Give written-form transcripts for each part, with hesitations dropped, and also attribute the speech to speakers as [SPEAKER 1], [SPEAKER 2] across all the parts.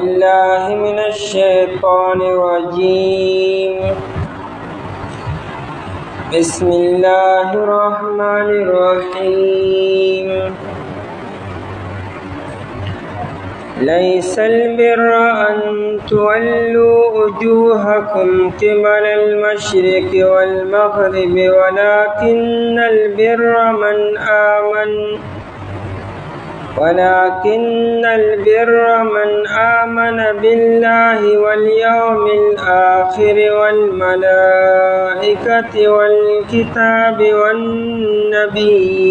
[SPEAKER 1] بالله من الشيطان الرجيم. بسم الله الرحمن الرحيم. ليس البر أن تولوا وجوهكم قبل المشرق والمغرب ولكن البر من آمن بالله واليوم الآخر والملائكة والكتاب والنبيين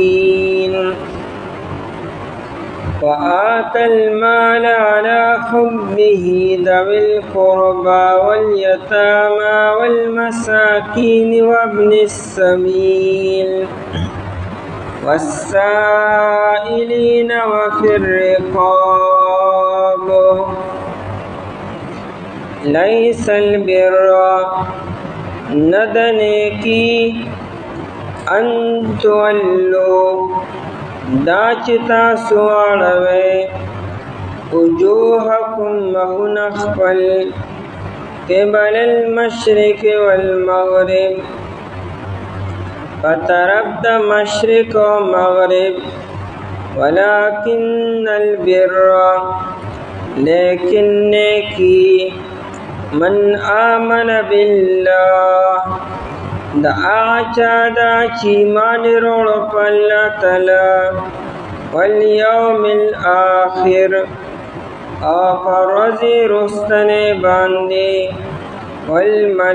[SPEAKER 1] وآتى المال على حبه ذوي القربى واليتامى والمساكين وابن السبيل والسائلين وفي الرقاب. ليس البر ندنيكي أن تولوا داچتا سواروي وجوهكم مهنخفل قبل المشرق والمغرب فطرف مشرق ومغرب ولكن البر لكن نیکی من آمن بالله دا آچا دا چیمان روڑ پاللہ تلا والیوم الآخر آفرزی رستنے باندے والملائکتی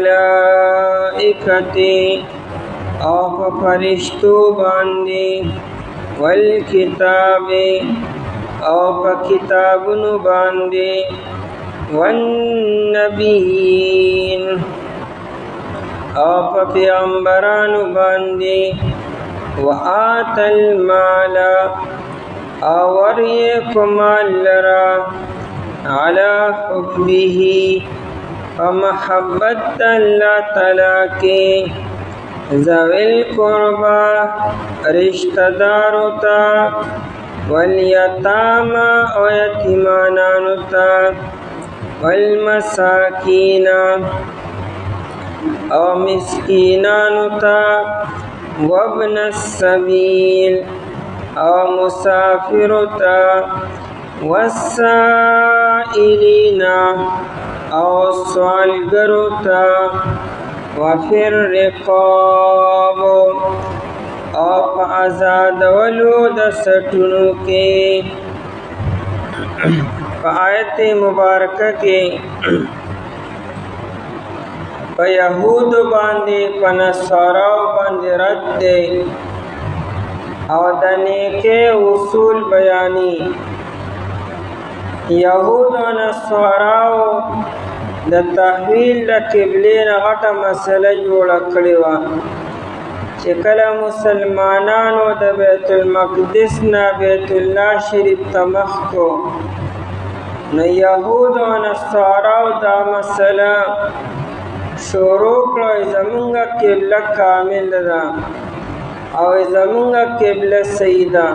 [SPEAKER 1] آف فرشتو باندے والکتاب آف کتابن باندے والنبیین آف پیغمبران باندے وآت المال آوریک مال لرا علی حبه ومحبت اللہ تعالیٰ کے ذوی القربى رشتہ داروں تا والیتامى و یتیمانانوں تا والمساکین او مسکینانوں تا وابن السبیل او مسافروں تا والسائلین او سوالگروں تا وفي الرقاب او آزاد ولود سٹنو کے آیت مبارکہ کے پا یہود باندے پا نصاراو باندے رد دے او دنے کے اصول بیانی. یہود و نصاراو د تحویل د قبلې نه غټه مسله جوړه کړې وه چې کله مسلمانانو د بیت المقدس نه بیت الله شریف ته مخ کو نو یهود او نصاراو دا مسله شروع کړه زمونږ قبله کامل ده او زمونږ قبله صحیح ده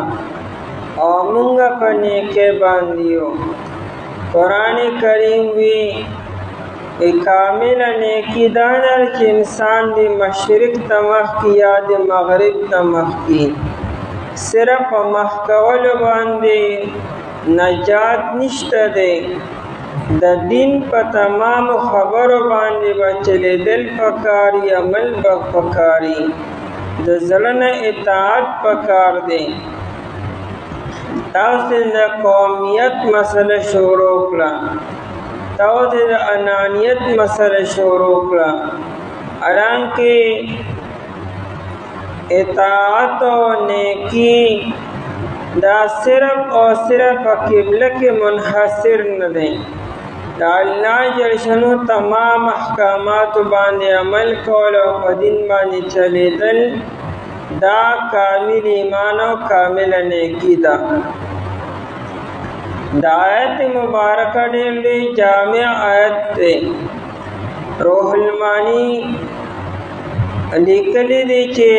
[SPEAKER 1] او مونږ په نیکۍ باندې یو. قرآن کریم وی کامل نیکی دانر چې انسان دی مشرق تمخ کی یا دی مغرب تمخ کی صرف مخ کول باندې نجات نشته دی. د دین په تمام خبرو باندې بچلې دل پکاري عمل پکاري د زړه اطاعت پکار دی. تاسو د قومیت مسله شروع کړه تاوز انانیت مسئلہ شروع کړه حالانکہ اطاعت و نیکی دا صرف اور صرف قبلہ کے منحصر نہ دیں. دا اللہ جل شانو تمام احکامات باندې عمل کول او په دین باندې چلیدل دا کامل ایمان او کامل نیکی ده. دا آیت مبارکہ ډېر جامع آیت تے روح المانی لیکلی دی چې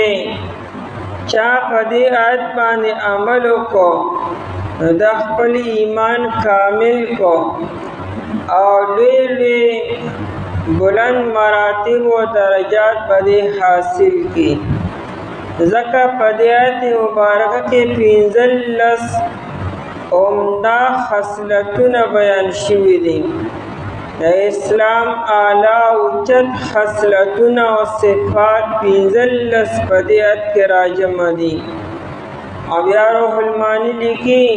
[SPEAKER 1] چا په دې آیت باندې عمل وکړو د خپل ایمان کامل کو او لوی لوی بلند مراتب و درجات بدی حاصل کی. ځکه په دې آیت مبارکه کې 15 عمده خصلتونه بیان شوي دي. د اسلام اعلی اوچت خصلتونه او صفات 15 په دې آیت کې راجمع دي. او بیا روح المانی لیکي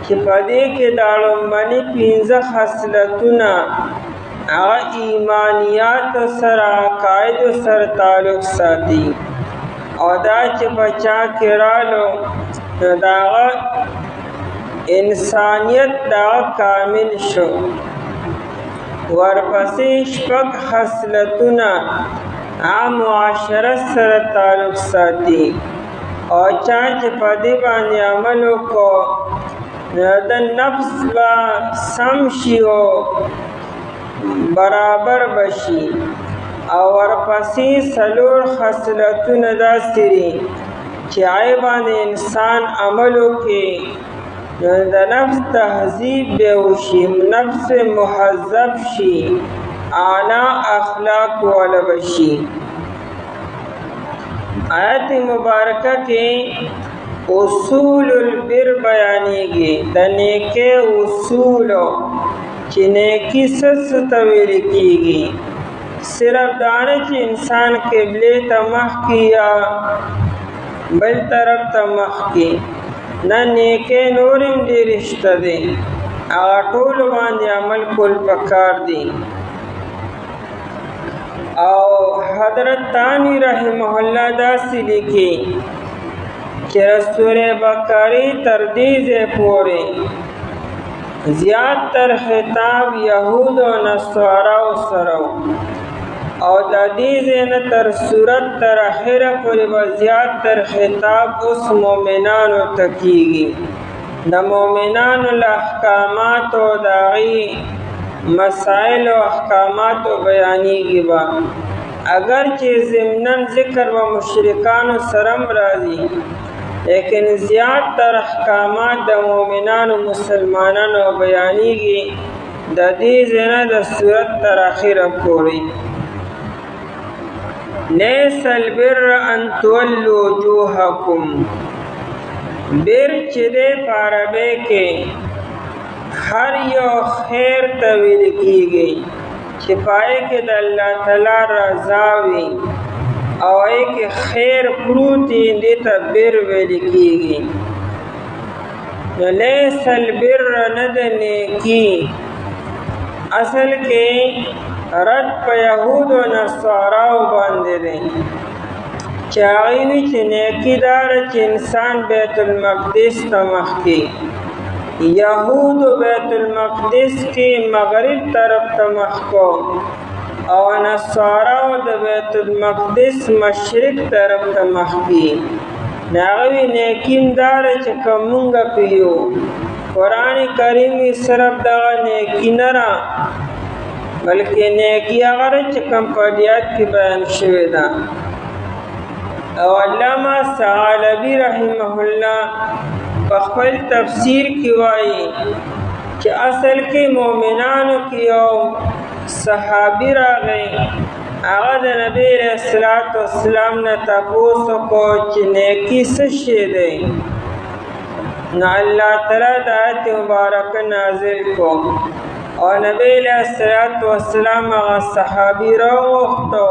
[SPEAKER 1] چې په دې کې د لومړني 15 خصلتونه هغه ایمانیات سره عقاید سره تعلق ساتي او دا چې بچا کې رالو دا انسانیت دا کامل شو. ورپسې شپږ خصلتونه عام معاشره سره تعلق ساتي او چا چې په دې باندې عمل وکړو د نفس به سم شي او برابر بشي. او ورپسې څلور خصلتونه داسې دي چې هغې باندې انسان عمل وکړي د نفس تهذیب به وشي، نفس مهذب شي، اعلی اخلاق والا بشي. آیت مبارکه کې اصول البر بیانېږي، د نیکۍ اصول چې نیکي څه ته ویل کېږي. صرف دا نه چې انسان قبلې ته مخکې یا بل طرف ته مخکې، نه نیکۍ نور هم ډېرې شته دي، هغه ټولو باندې عمل کول پکار دي. او حضرت تانی رحمه الله داسې لیکي چې سورې بقرې تر دې ځایه پورې زیات تر خطاب یهود او نصاراو سره او د دې ځای نه تر صورت تر اخره پورې به زیات تر خطاب اوس مؤمنانو ته کېږي. د مؤمنانو له احکاماتو د هغې مسائل او احکاماتو بیانېږي به، اگر چې ضمناً ذکر و مشرکانو سره هم راځي، لیکن زیات تر احکامات د مؤمنانو مسلمانانو بیانېږي د دې ځای نه د صورت تر اخره پورې. لیس البر ان تولوا وجوهکم، بر چې دی په عربۍ کې هر یو خیر ته ویل کېږي چې په هغې کې د الله تعالی رضا وي او هغې کې خیر پروت وي، دې ته بر ویل کېږي. نو لیس البر نه د نیکي، اصل کې رد په یهود و نصاراو باندې دی چې هغوی وي چې نیکي دا ده چې انسان بیت المقدس ته مخکې، یهودو بیت المقدس کې مغرب طرف ته مخ کو او نصاراو د بیت المقدس مشرق طرف ته مخ کې. هغوی نیکي دا ده چې که مونږ پې یو قرآن کریم صرف دغه نیکي نه ده بلکې نیکي هغه ده چې کوم په دې آیت کې بیان شوې ده. او علامه ثعلبي رحمه الله په خپل تفسیر کې وایي چې اصل کې مؤمنانو کې یو صحابي راغی، هغه د نبی علیه الصلاة والسلام نه تپوس وکړو چې نیکي څه شی دی. نو الله تعالی د آیت مبارکه نازل کو او نبی علیه الصلاة والسلام هغه صحابي راوغوښتو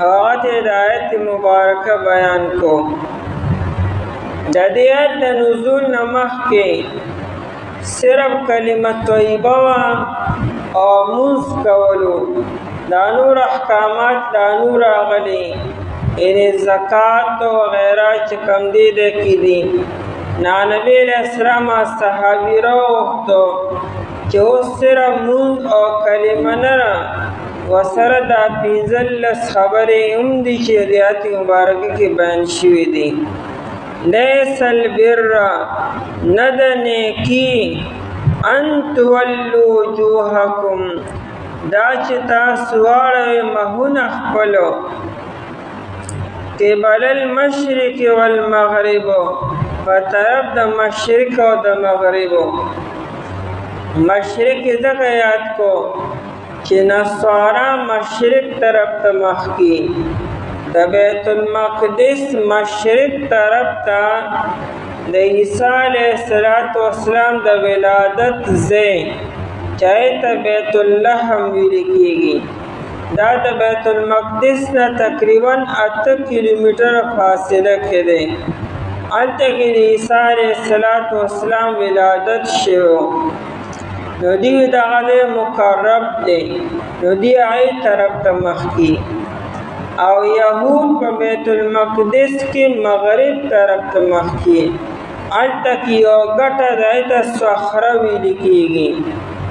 [SPEAKER 1] او هغه ته د آیت مبارکه بیان کو. د دې آیت د نزول نه مخکې صرف کلمه طیبه وه او مونځ کولو، دا نور احکامات دا نور راغلي، یعنې زکات وغیره چې کوم دې ده کې دي. نبی علیه السلام صحابي راوغوښتو چې اوس صرف مونځ او کلمه نه ده، ورسره دا 15 خبرې هم دي چې د آیت مبارکه کې بیان شوي دي. لیس البر نه د نیکي ان تولوا وجوهکم، دا چې تاسو واړوئ مخونه خپلو قبل المشرق والمغرب، په طرف د مشرق او د مغربو. مشرق ځکه یاد کو چې نصارا مشرق طرف ته مخ کی، د بیت المقدس مشرق طرف ته د عیسی علیه السلام د ولادت ځای چای ته بیت الله هم ویل کېږي. دا د بیت المقدس نه تقریبا 8 کیلومتره فاصله کې دی. هلته کې د عیسی علیه السلام ولادت شوی، نو دوی دغه ځای مقرب دی، نو دوی هغې طرف ته مخ کی. او یهود په بیت المقدس کې مغرب طرف ته مخ کی. هلته کې یو ګټه ده، هغې ته صخره ویل کېږي،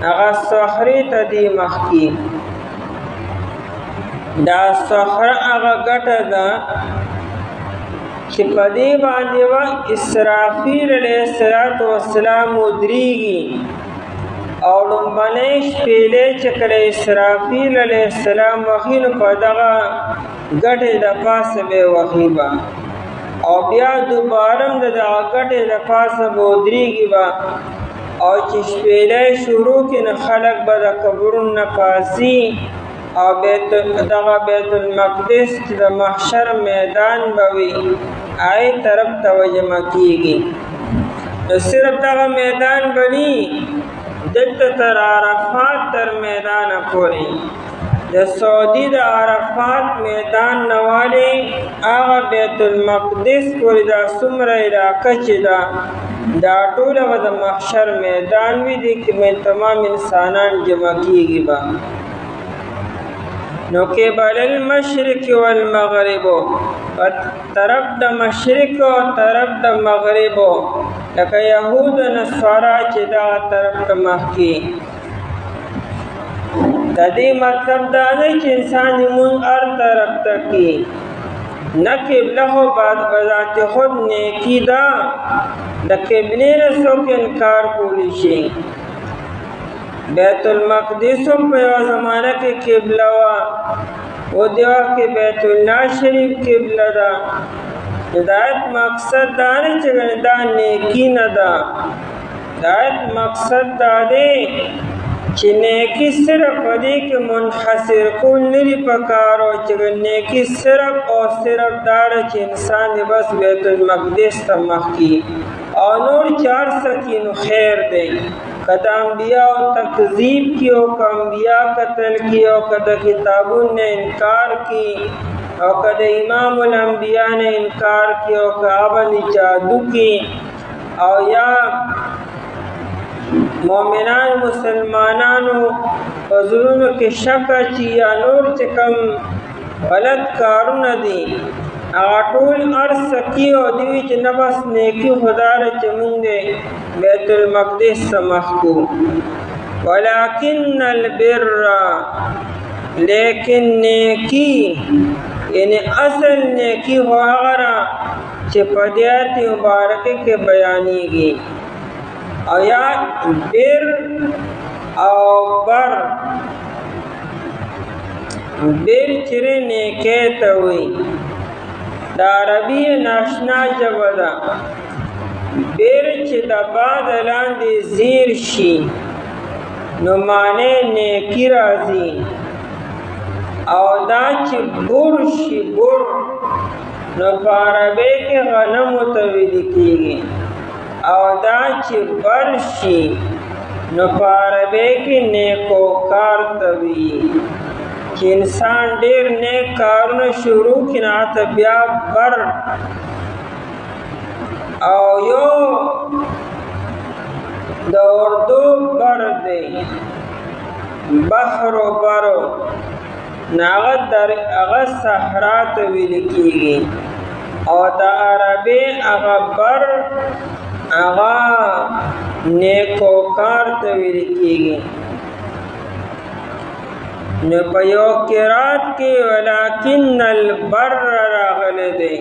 [SPEAKER 1] هغه صخرې ته دوی مخ کی. دا صخره هغه ګټه ده چې په دې باندې به اسرافیل علیه السلام ودرېږي، او لومبنۍ شپېلۍ چې کله اسرافیل علیه السلام وهي نو په دغه ګټې د پاسه به یې وهي به، او بیا دوباره هم د دغه ګټې د پاسه به ودرېږي به، او چې شپېلۍ شروع کړي نو خلک به د قبرونو نه پاڅي، او دغه بیت المقدس چې د محشر میدان به وي هغې طرف ته جمع کېږي. نو صرف دغه میدان به نه دلته تر عرفات تر میدانه پورې د سعودي د عرفات میدان نه والې هغه بیت المقدس پورې دا څومره علاقه چې ده دا ټوله به د محشر میدان وي، دې کې به تمام انسانان جمع کېږي به. نو قبل المشرق والمغرب، طرف د مشرق او طرف د مغرب، لکه یهود و نصارا چې دغه طرف ته مخ کی. د دې مطلب دا دی چې انسان لمونځ هر طرف ته کی، نه قبله خو بذات خود نیکي ده، د قبلې نه څوک انکار کولی شي. بیت المقدس هم په یوه زمانه کې قبله وه، و دې وخت کې بیت الله شریف قبله ده. د آیت مقصد دا نه چې دا نیکي نه ده، د آیت مقصد دا دی چې نیکي صرف په دې کې منحصر کول نه دي پکار، او چې نیکي صرف او صرف دا ده چې انسان دې بس بیت المقدس ته مخ کي، او نور چې هر څه کي نو خیر دی. که د انبیاء تکذیب کی، او که انبیاء قتل کی، او که د کتابونو نه انکار کی، او که د امام الانبیاء نه انکار کی، او که هغه جادو کی، او یا مؤمنان مسلمانانو په زړونو کې شک اچي، یا نور چې کوم غلط کارونه دي هغه ټول هر څه کي، او دوی چې نه بس نیکي خدا ده چې مونږ د بیت المقدس ته مخ کړو. ولکن البر، لیکن نیکی یعنی اصل نیکی خو هغه ده چې په دې آیت مبارکه کې بیانېږي. او یا بر او بر، بر چیرې نیکی ته وایي، د عربي ناشنا ژبه ده. بر چې د باد لاندې زیر شي نو معنی نیکی راځي، او دا چې بر شي بر نو په عربي کې غنمو ته ویل کېږي، او دا چې بر شي نو په عربي کې نیکوکار ته وایي. چې انسان ډېر نیک کارونه شروع کړي نو هغه بیا بر. او یو د اردو بر دی، بحر و برو، نو هغه صحرا ته ویل کېږي، او د عربي هغه بر هغه نیکوکار ته ویل کېږي. نو په یو قرات کې ولکن البر راغلی دی،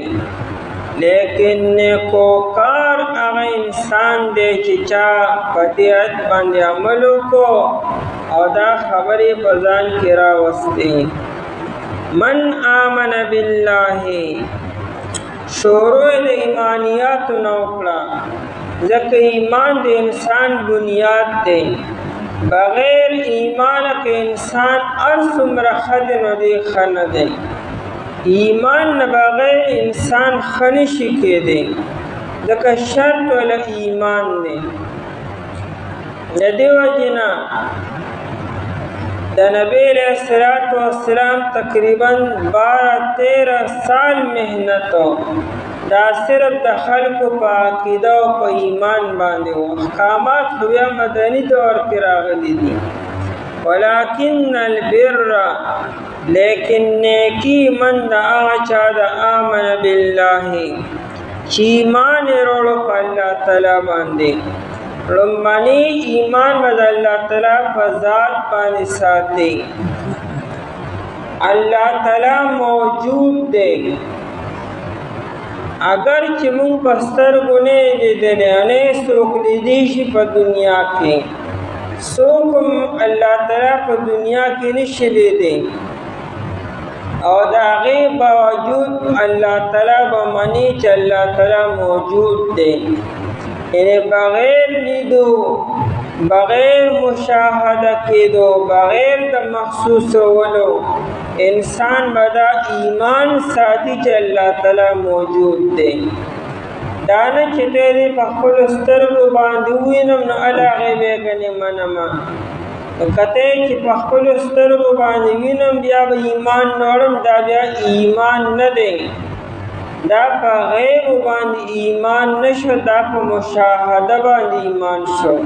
[SPEAKER 1] لیکن نیکوکار هغه انسان دی چې چا په دې آیت باندې عمل وکړو او دا خبرې په ځان کې راوستې. من آمن بالله، شروع د ایمانیاتو نه وکړه، ځکه ایمان د انسان بنیاد دی. بغیر ایمان که انسان هر څومره ښه دی نو دی ښه نه دی. ایمان نه بغیر انسان ښه نشي کېدی، ځکه شرط والا ایمان دی. د دې وجې نه د نبی علیہ السلام تقریباً 12-13 سال محنت دا صرف د خلکو په عقیده او په ایمان باندې و. احکامات خو بیا مدني دور کې راغلي دي. ولکن البر، لیکن نیکی من د هغه چا د آمن بالله چې ایمان یې وروړو په الله تعالی باندې. لومړنی ایمان به د الله تعالی په ذات باندې ساتي. الله تعالی موجود دی، اگر چې مونږ په سترګو نه لیدلی، نه څوک لیدی شي په دنیا کې، څوک هم الله تعالی په دنیا کې نشي لیدی، او د هغې باوجود الله تعالی به مني چې الله تعالی موجود دی. یعنی بغیر لیدو، بغیر مشاهده کېدو، بغیر د محسوسولو انسان به دا ایمان ساتي چې الله تعالی موجود دی. دا نه چې دی په خپلو سترګو باندې ووینم نو هله هغې به یې ګنې منمه. کته چې په خپلو سترګو باندې وینم بیا به ایمان نه وړم، دا بیا ایمان نه دی. دا په غیب باندې ایمان نشو، دا په مشاهده باندې ایمان شو.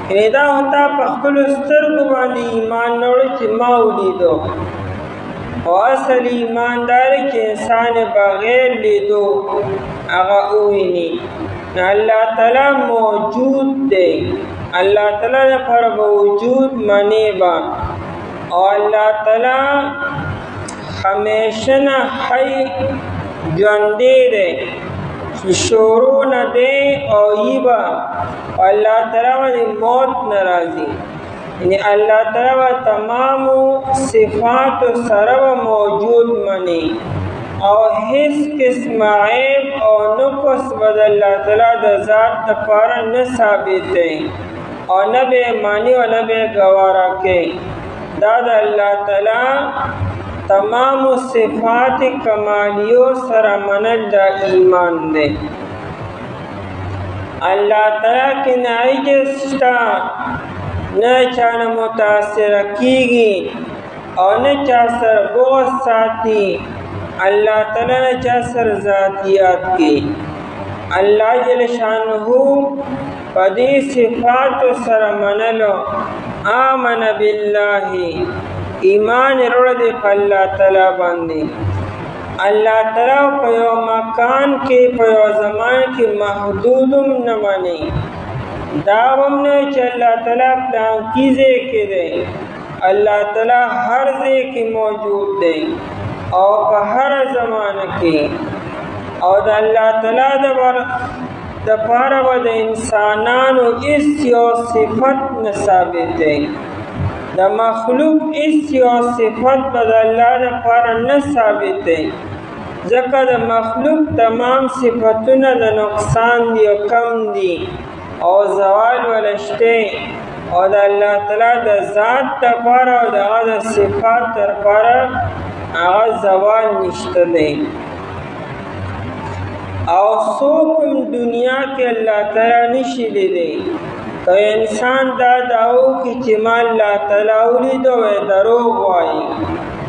[SPEAKER 1] یعنی دا هتا په خپلو سترګو باندې ایمان نه وړي چې ما ولیدو. او اصل ایماندار چې انسان بغیر لیدو هغه وویني. الله تعالی موجود دی، الله تعالی لپاره به وجود منی با، او الله تعالی همیشه نه حی ژوندی دی، شروع نه دی او ای با. الله تعالی باندې موت نه راځي. یعنی الله تعالی و تمام صفات سره موجود منی، او هیڅ قسم عیب او نقص بد الله تعالی د ذات لپاره نه ثابت دی، او نه به مانی او نه به گوارا کې. دا د الله تعالی تمام صفات کمالیو سره منل دا ایمان دی. الله تعالی کې نه عجز شته، نه چانه متاثر کیږي، او نه چا سره بغض ساتي. الله تعالی نه چا سره ذاتیات کی. الله جل شانه په دې صفاتو سره منلو. آمن بالله، ایمان وروړه دی په الله تعالی باندې. الله تعالی په یو مکان کې په یو زمان کې محدودم نه مانی. دا هم نه چې الله تعالی پلان کې ځای کې دی. الله تعالی هر ځای کې موجود دی او په هر زمانه کې. او د الله تعالی د پاره به د انسانانو هېڅ یو صفت نه ثابت دی. د مخلوق هېڅ یو صفت به د الله لپاره نه ثابت دی، ځکه د مخلوق تمام صفتونه د نقصان دي او کم دي او زوال ولشته. او د الله تعالی د ذات لپاره او د هغه د صفات لپاره هغه زوال نشته دی. او څوک هم دنیا کې الله تعالی نشي لیدی. که انسان دا دعوه وکړي چې ما الله تعالی ولیدو وایي دروغ وایي.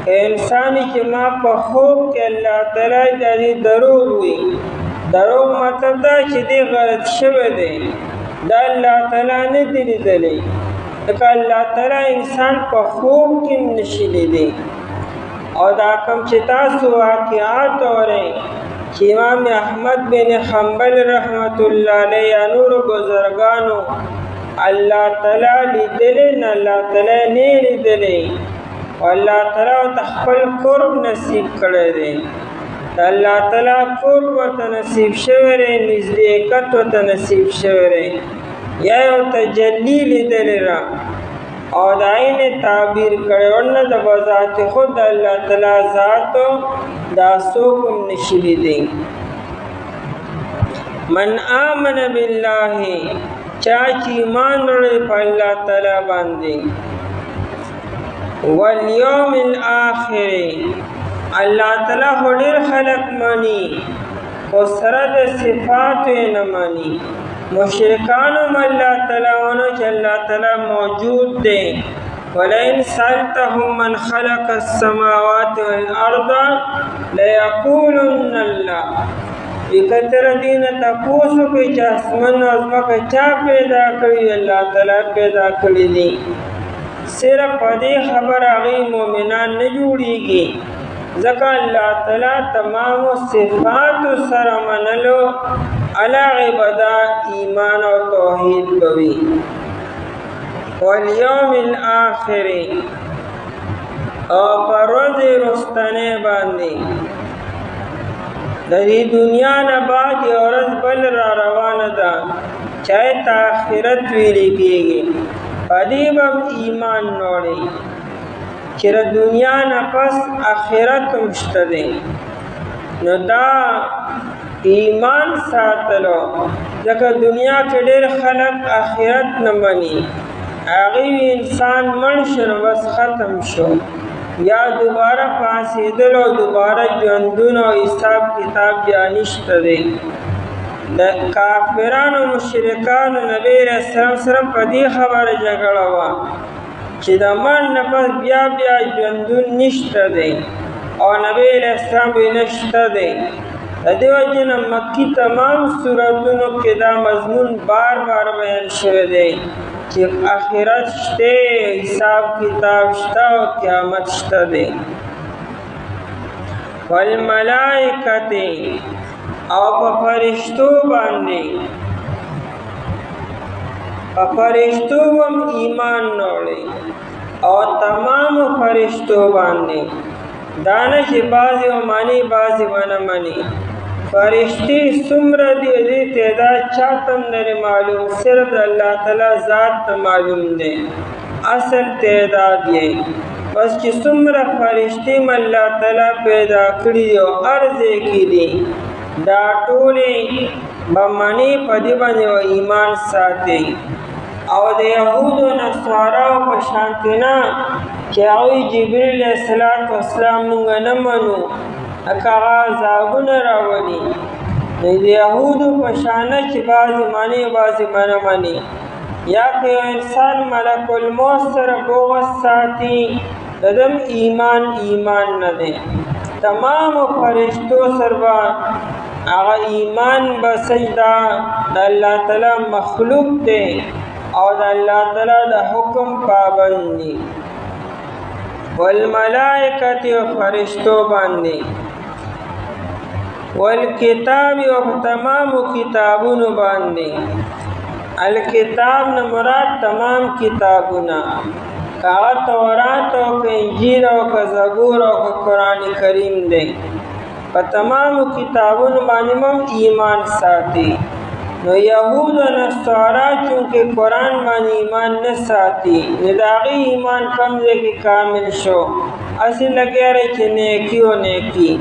[SPEAKER 1] که انسان چې ما په خوب کې الله تعالی دی دروغ وي. دروغ مطلب دا چې دی غلط شوی دی، دا الله تعالی نه دی لیدلی. ځکه الله تعالی انسان په خوب کې نشي لیدی. او دا کوم چې تاسو واقعات اورئ چې امام احمد بن حنبل رحمت الله علیه نور بزرگانو الله تعالی لیدلی نه الله تعالی نه لیدلی، او الله تعالی ته خپل قرب نصیب کړی دی. د الله تعالی قرب ورته نصیب شوی دی، نزدېکت ورته نصیب شوی دی، یا یو تجلی لیدلی را او د عین تعبیر کړی ورنه د بذات خود د الله تعالی ذات دا څوک هم نشي لیدی. من آمن بالله چاچی ایمان وروړي په الله تعالی باندې والیوم الاخر الله تعالی ډېر خلق مانی او سره د صفات نه مانی مشرکانو الله تعالی ونه چې الله تعالی موجود دی ولئن سألتهم من خلق السماوات والأرض ليقولن الله بکتر دین تپوسو کې چې اسمان او ځمکه چا پیدا کړی الله تعالی پیدا کړی دي صرف دې خبر هغه مؤمنان نه جوړیږي ځکه الله تعالی تمام صفات سره منلو علی عبادت ایمان او توحید کوي والیوم الاخر او پروز رستنه باندې د دې دنیا نه بعد اورز بل را روانه ده چای ته آخرت ویل کېږي پدې به ایمان نوړي چې د دنیا نه پس آخرت مشته دی نو دا ایمان ساتلو ځکه دنیا کې ډېر خلک آخرت نه مني هغه انسان مړ شو بس ختم شو یا دوباره پاسېدل او دوباره ژوندون او حساب کتاب بیا نشته دی د کافرانو مشرکانو نبی رسول الله سره په دې خبره جګړه وه چې د مړ نه پس بیا ژوندون نشته دی او نبی رسول الله نشته دی د دې وجې نه مکي تمام سورتونو کې دا مضمون بار بار بیان شوی دی چې آخرت شته حساب کتاب شته او قیامت شته دی والملائکة او په فرشتو باندې په فرشتو هم ایمان نوړي او تمام فرشتو باندې دانه چې بعضې وماني بعضې ونه مني فرشتي څومره دي دې تعداد چاته هم نه معلوم صرف د الله تعالی ذات ته معلوم دی اصل تعداد یې بس چې څومره فرشتي م الله تعالی پیدا کړي دي او هر ځای کې دي دا ټولې به مني په دې باندې ایمان ساتي او د یهودو نصاراو په شانتې نه چې هغوی جبریل علیه السلام موږ نه منو لکه هغه عذابونه راولي د یهودو په شانه چې بعضې مني بعضې نه مني یا که یو انسان ملک الموت سره بغض ساتي د دم ایمان نه دی تمام فرشتو سره به هغه ایمان به سجده د الله تعالی مخلوق دی او د الله تعالی د حکم پابند دي والملائکة و فرشتو باندې والکتاب و تمام کتابونو باندې الکتاب نه مراد تمام کتابونه کاغه تورات او انجیل او زبور او قرآن کریم دی په تمام کتابونو باندې هم ایمان ساتي نو یهود و نصارا چونکه قرآن باندې ایمان نه ساتي نو د هغې ایمان کم ځای کې کامل شو هسې لګیا رہی چې نیکي و نیکي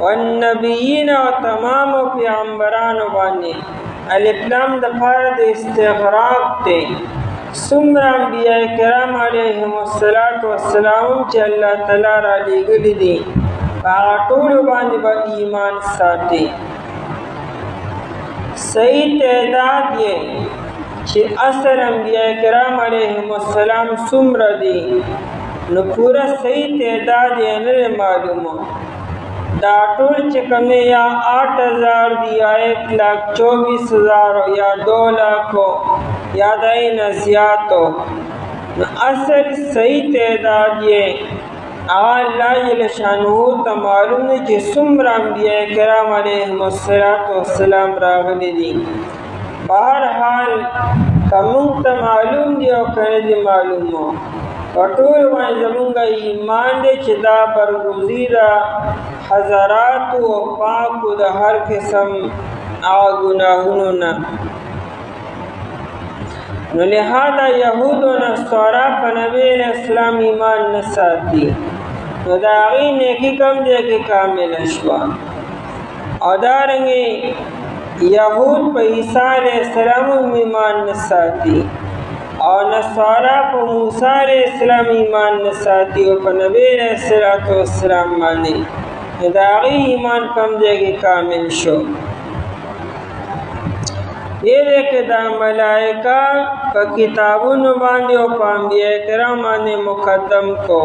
[SPEAKER 1] والنبیین و تمام پیغمبرانو باندې الف لام د پاره د استغراق دی څومره انبیاء کرام علیهم السلام چې الله تعالی را لېږلي دي په هغه ټولو باندې به ایمان ساتي صحیح تعداد یې چې اصل انبیاء کرام علیهم السلام څومره دي نو پورا صحیح تعداد یې نه معلومه دا ټول چې کوم یا 8000 دی یا 1,24,000 یا 2 लाख یا دای نه زیاتو اصل صحیح تعداد یې الله جل شانه ته معلوم دی چې څومره انبیاء کرام علیهم السلام راغلي دي بهرحال کوم ته معلوم دی او کنه دی معلومو ټول باندې زمونږ ایمان دی چې دا برگزیده حضرات و پاکو د هر قسم هغه ګناهونو نه نو لہذا یهود و نصارا په نبی علیہ السلام ایمان نه ساتي نو د هغې نیکي کم دی کې کامله شوه او دارنګې یهود په عیسی علیه السلام ایمان نه ساتي او نصارا په موسی علیه السلام ایمان نه ساتي او په نبی علیه السلام باندې د هغې ایمان کم ځای کې کامل شو. دې کې دا ملائکه په کتابونو باندې او په انبیاء کرام باندې مقدم کو.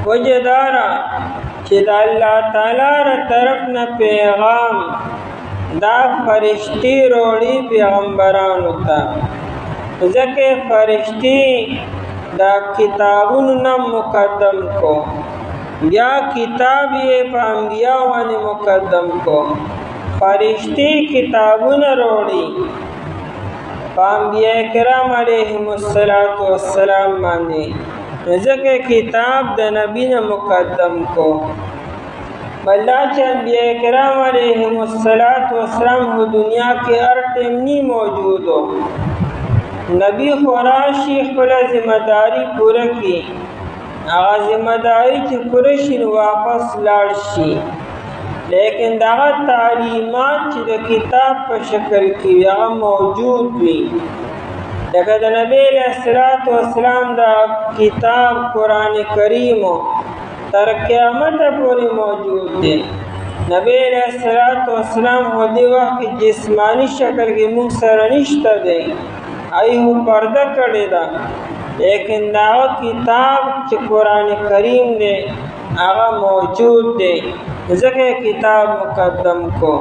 [SPEAKER 1] وجه دا ده چې د الله تعالی له طرف نه پیغام دا فرشتي روړي پیغمبرانو ته، ځکه فرشتي دا کتابونو نه مقدم کو، بیا کتاب یې په انبیاء باندې مقدم کو. فرشتي کتابونه روړي په انبیاء کرام علیهم السلام باندې، ځکه کتاب د نبی نه مقدم کو. بلدا چې انبیاء کرام علیهم السلام په دنیا کې هر ټیم نی موجود ہو، نبی خوراشی خپل ذمہ داری پوره کی، هغه ذمہ داری چې پوره شي واپس لاړ شي، لیکن دغه تعلیمات چې د کتاب په شکل کې هغه موجود وي. لکه د نبی علیہ السلام دا کتاب قرآن کریم تر قیامت پورې موجود دی. نبی علیہ السلام په دې وخت کې جسمانی شکل کې موږ سره نشته دی، ایو پرده کړې ده، لیکن دا کتاب چې قرآن کریم دی هغه موجود دی، ځکه کتاب مقدم کو.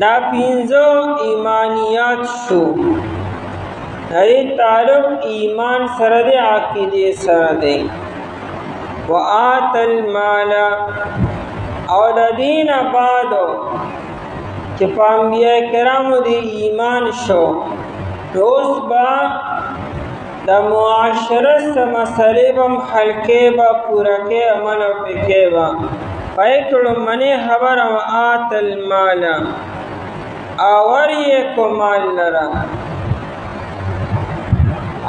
[SPEAKER 1] دا پینځه ایمانیات شو، دې تعلق ایمان سره دی، عقیده سره دی. وآت المال او د دین بعد چې په انبیاء کرامو دی ایمان شو، روز با د معاشرت مسئلې به حل کې به پوره کې عمل او پکې به پای کړو منی خبر. وآت المال اور یہ کو مال لرا،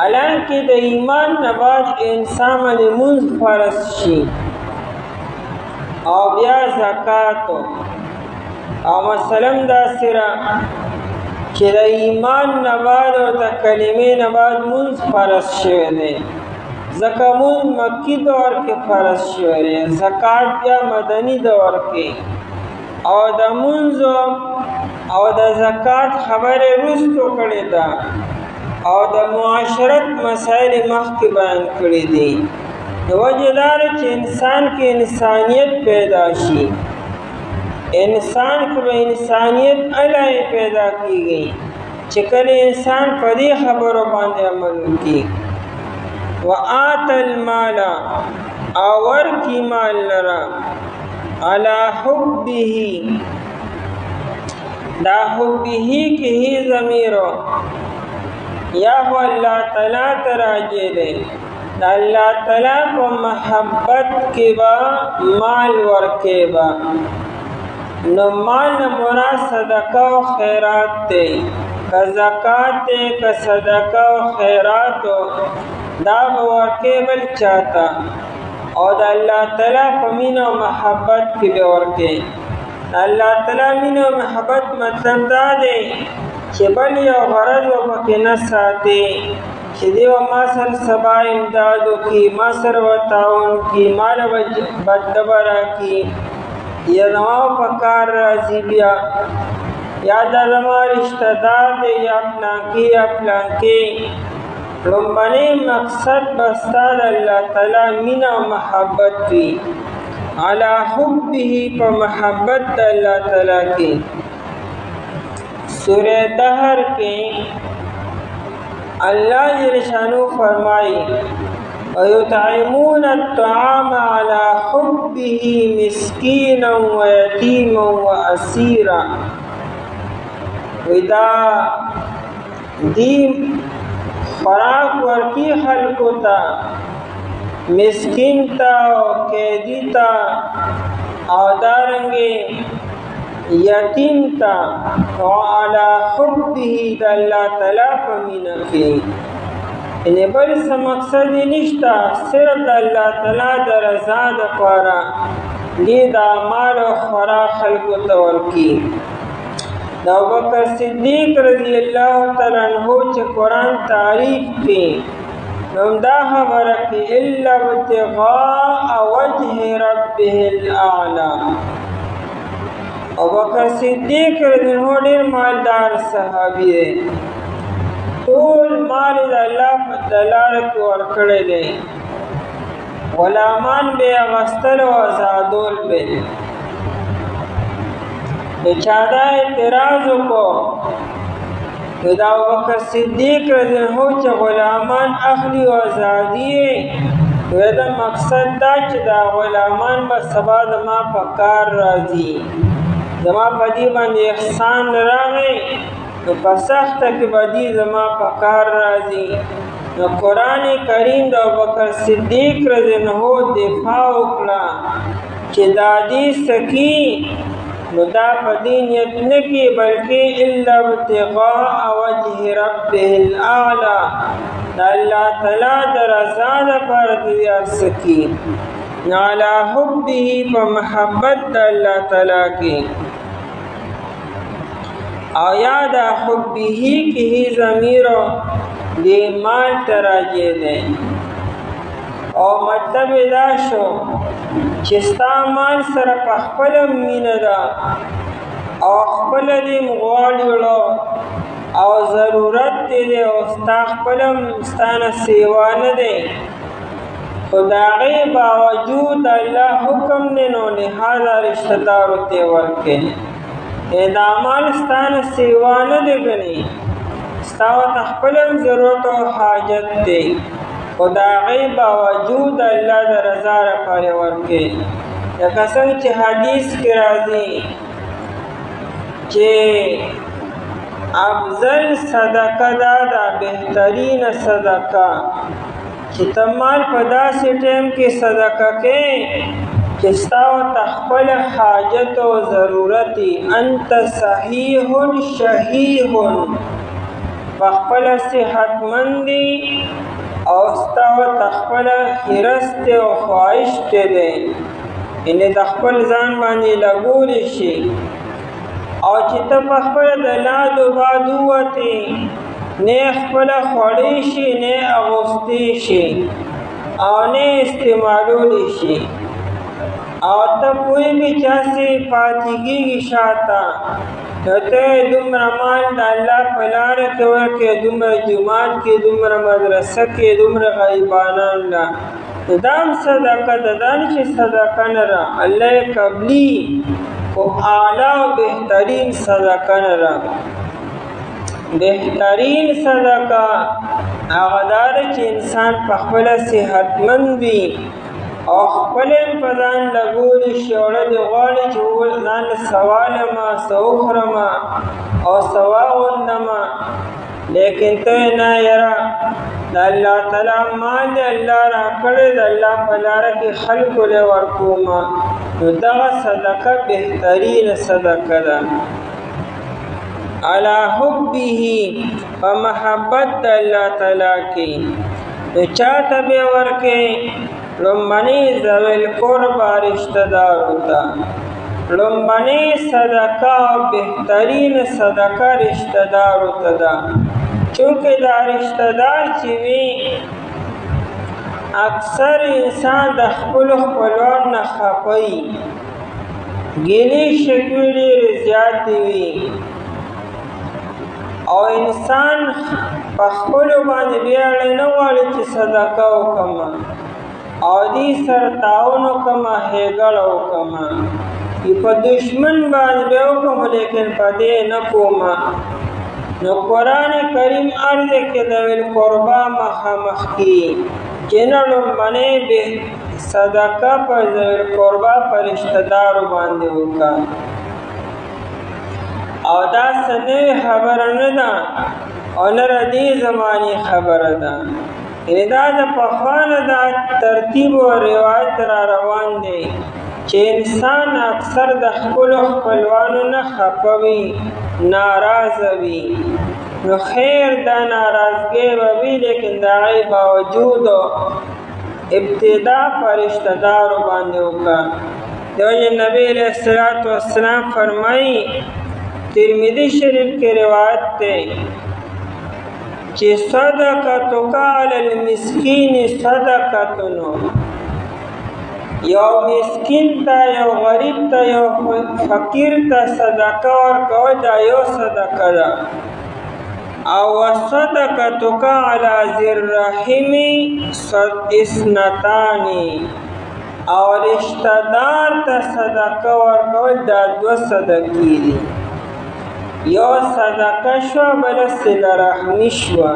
[SPEAKER 1] الان کې د ایمان نواز انسان باندې منځ فرض شي او بیا زکات او مثلا دا سره چې د ایمان نواز او د کلمې نواز منځ فرض شوی دی، زکات مکی دور کې فرض شوی دی، زکات بیا مدنی دور کې، او د منځ او د زکات خبره رستو کړی ده، او د معاشرت مسائل مخکې بیان کړی دي. د وجه دار چې انسان کې انسانیت پیدا شي، انسان کې به انسانیت الای پیدا کیږي چې کله انسان په دې خبرو باندې عمل وکړي. وآت المال او ورکی مال لرا، علی حبه، دا حبه کی ہی ضمیرو یا ہو اللہ تعالیٰ تراجے دے، دا اللہ تعالیٰ کو محبت کے با مال ورکے با. نو مال مراد صدقہ و خیرات تے، کا زکاة تے، کا صدقہ و خیرات دا ورکے بل چاہتا، اور دا اللہ تعالیٰ کو مین و محبت کی بے ورکے. اللہ تعالیٰ مین و محبت مطلب دا دے چې بل یو غرض و پکې نه ساتي، چې دیو ما سره سبا امداد وکړي، ما سره به تعاون کړي، ما له بدله راکړي، یا زما په کار راځي بیا، یا دا زما رشته دار دی، یا پلانکي یا پلانکي. لومبنی مقصد به ستا د الله تعالی مینه او محبت وي، علی حبه، په محبت د الله تعالی کې. سورہ دہر کے اللہ جل شانہ فرمائی وَيُطْعِمُونَ الطَّعَامَ عَلَى حُبِّهِ مِسْكِينًا وَيَتِيمًا وَأَسِيرًا. ودا دی خوراک ورکی خلقو تا، مسکین تا قیدی تا او دارنگی یتیم تا، وعلا حبه دا اللہ تعالیٰ پمینہ کی. انہیں بل سے مقصد نشتا، صرف دا اللہ تعالیٰ دا رضا دا پارا دی د اعمالو خوراک خلکو ته ورکي. د ابوبکر صدیق رضی الله تعالی عنہ چې قرآن تعریف کړي نو دا خبره کې الا ابتغاء وجه ربه الاعلى. ابوبکر صدیق رضی الله عنه ډېر مالدار صحابي دی. ټول مال د الله په لاره کې ورکړی دی. غلامان به یې اخیستل او ازادول به. د چا دا اعتراض وکړو نو د ابوبکر صدیق رضی الله عنه چې غلامان اخلي او ازادي یې دا مقصد دا چې دا غلامان به سبا زما په کار راځي، زما په دې باندې احسان راغی نو په سخته کې به دې زما په کار راځي. نو قرآن کریم د ابوبکر صدیق رضی الله عنه دفاع وکړه چې دا دې سکی نو دا په دې نیت نه کې بلکې الا ابتغاء وجه ربه الاعلى، د الله تعالی د رضا لپاره دې ارسکی علی حبه په محبت د الله تعالی کې. او یا د حبه کې ضمیر دې مال ته راجع دی او مطلب دا شو چې ستا مال سره په خپله مینه ده او خپله دې غواړي او ضرورت دی او ستا خپله ستا نه سیوا نه دی، خو د هغې باوجود الله حکم دی نو لهذا رشته دارو ته ورکړې. دا مال ستا نه سیوا نه دی ګڼې، ستا ورته خپله ضرورت او حاجت دی، خو د هغې باوجود الله د رضا لپاره ورکړې. لکه څنګه چې حدیث کې راځي چې افضل صدقه دا ده، بهترین صدقه چې ته مال په داسې ټیم کې صدقه کې چې ستا ورته خپله حاجت او ضرورت انت صحیح شحیح په خپله صحتمند او ستا ورته خپله حرص دی او خواهش دی، یعنې د خپل ځان باندې لګولی شي او چې ته په خپله د لادو باد ووتې نه خپله خوړی شي نه اغوستی شي او نه استعمالولی شي او ته پوهېږې چې هسې پاتې کېږي شاته، نو ته دومره مال د الله په لاره کې ورکړې، دومره جومات کې، دومره مدرسه کې، دومره غریبانان له، نو دا هم صدقه ده، دا نه چې صدقه نه ده، الله یې قبلي خو اعلی او بهترین صدقه نه ده. بهترین صدقه هغه دا ده چې انسان په خپله صحتمند وي او خپل په ځان لګولی شي او ړه دې غواړي چې ځان له څه والمه څه وخورمه او څه واغوندمه، لیکن ته نه یاره د الله تعالی مال دی الله راکړی د الله په لاره کې خلکو له ورکومه، نو دغه صدقه بهترینه صدقه ده. علی حبه په محبت د الله تعالی کې نو چاته به ورکې لومبنی ذوی القربی رشته دارو ته، لومبنی صدقه او بهترین صدقه رشته دارو ته ده، چونکې دا رشته دار چې وي اکثر انسان د خپلو خپلوان نه خفه وي، ګیلې شکوې ډېرې زیاتې وي او انسان په خپلو باندې ویاړی نه غواړي چې صدقه وکړمه او دې سره تعاون وکړمه، ښېګړه وکړمه، په دشمن باندې به وکړم لیکن په دې نه کومه. نو قرآن کریم عرض کې ذوی القربی مخامخ کړي چې نه لومبنۍ صدقه په ذوی القربی په رشته دارو باندې وکړه. او دا څه نوې خبره نه ده او نه د دې زمانې خبره ده، یعنې دا د پخوا نه دا ترتیب او روایت را روان دی چې انسان اکثر د خپلو خپلوانو نه خفه وي، ناراضه وي، نو خیر دا ناراضګۍ به وي لیکن د هغې باوجود ابتدا په رشته دارو باندې وکړه. د دیو نبی علیہ السلام فرمائی ترمذی شریف کی روایت تے چې صدقتک علی المسکین صدقتنو یو مسکین تا یو غریب تا یو فقیر تا صدقه ورکول دا یو صدقه ده او صدقتک علی ذی الرحم اثنتان او رشتہ دار تا صدقه ورکول دا دو صدقې دي یو صدقه شو بل صله رحمي شو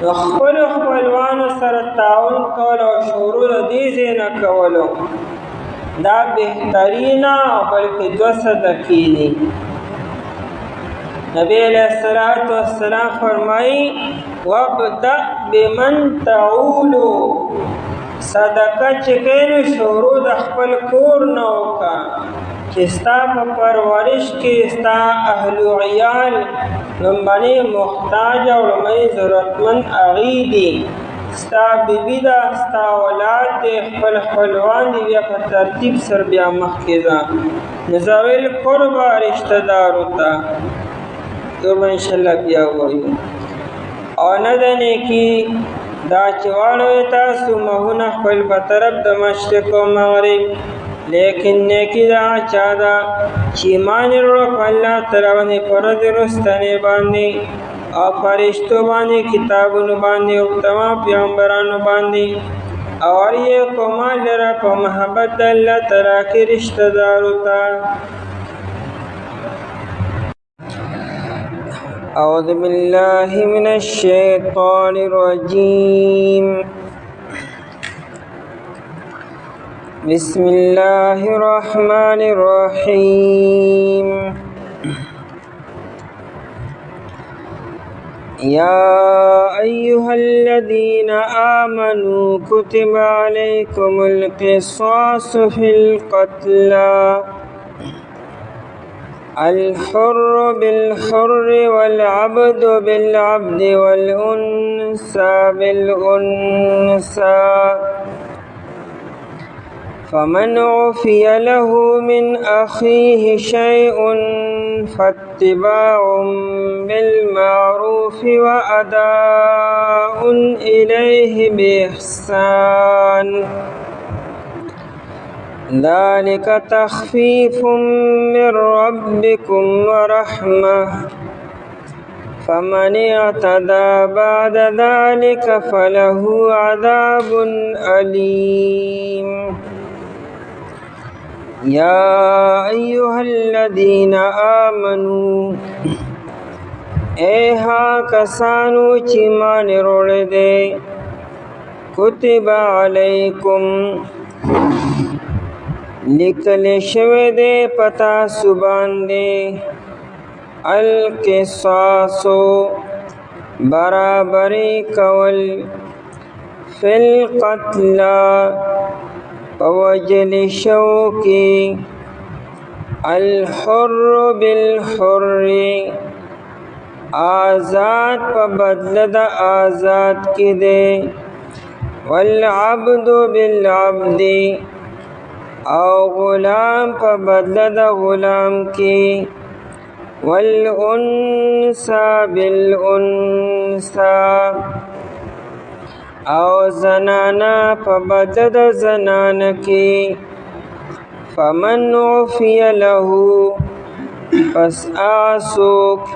[SPEAKER 1] نو خپلو خپلوانو سره تعاون کول او شروع د دې ځای نه کولو دا بهترینه بلکې دوه صدقې دي نبی علیہ السلام فرمائی وابدأ بمن تعولو صدقه چکینو شروع د خپل کور نه وکړه چې ستا په پرورش کې ستا اهل و عیال لومړنی محتاج او لومړنی ضرورتمند هغوی دي ستا بیبي ده ستا اولاد دی خپل خپلوان دي بیا په ترتیب سره بیا مخکې ځه نو ذوی القربی رشته دارو ته تو به انشاءالله بیا ووایو او نه د نیکي دا چې واړوئ تاسو مخونه خپل په طرف د مشرق او مغرب لیکن نیکی دا چا دا چې ایمان یې وروړه په الله تعالی باندې په ورځ وروستنۍ باندې او فرشتو باندې کتابونو باندې او تمام پیغمبرانو باندې او یې کومه لره په محبت د الله تعالی کې رشته دارو ته اعوذ بالله من الشیطان الرجیم بسم الله الرحمن الرحيم يا أيها الذين آمنوا كتب عليكم القصاص في القتلى الحر بالحر والعبد بالعبد والأنثى بالأنثى فمن عفي له من أخيه شيء فاتباع بالمعروف وأداء إليه بإحسان ذلك تخفيف من ربكم ورحمة فمن اعتدى بعد ذلك فله عذاب أليم يا أيها الذين آمنوا ایہا کسانو چی مان روڑ دے کتب علیکم لکل شوے دے پتا سبان دے القصاصو برابری کول فی القتلى ووجل شوکی الحر بالحر آزاد پا بدل دا آزاد کی دے والعبد بالعبد او غلام پا بدل دا غلام کی والانسا بالانسا او زنانا پا بدل دا زنان کی فمن عفی لہو پس آسوک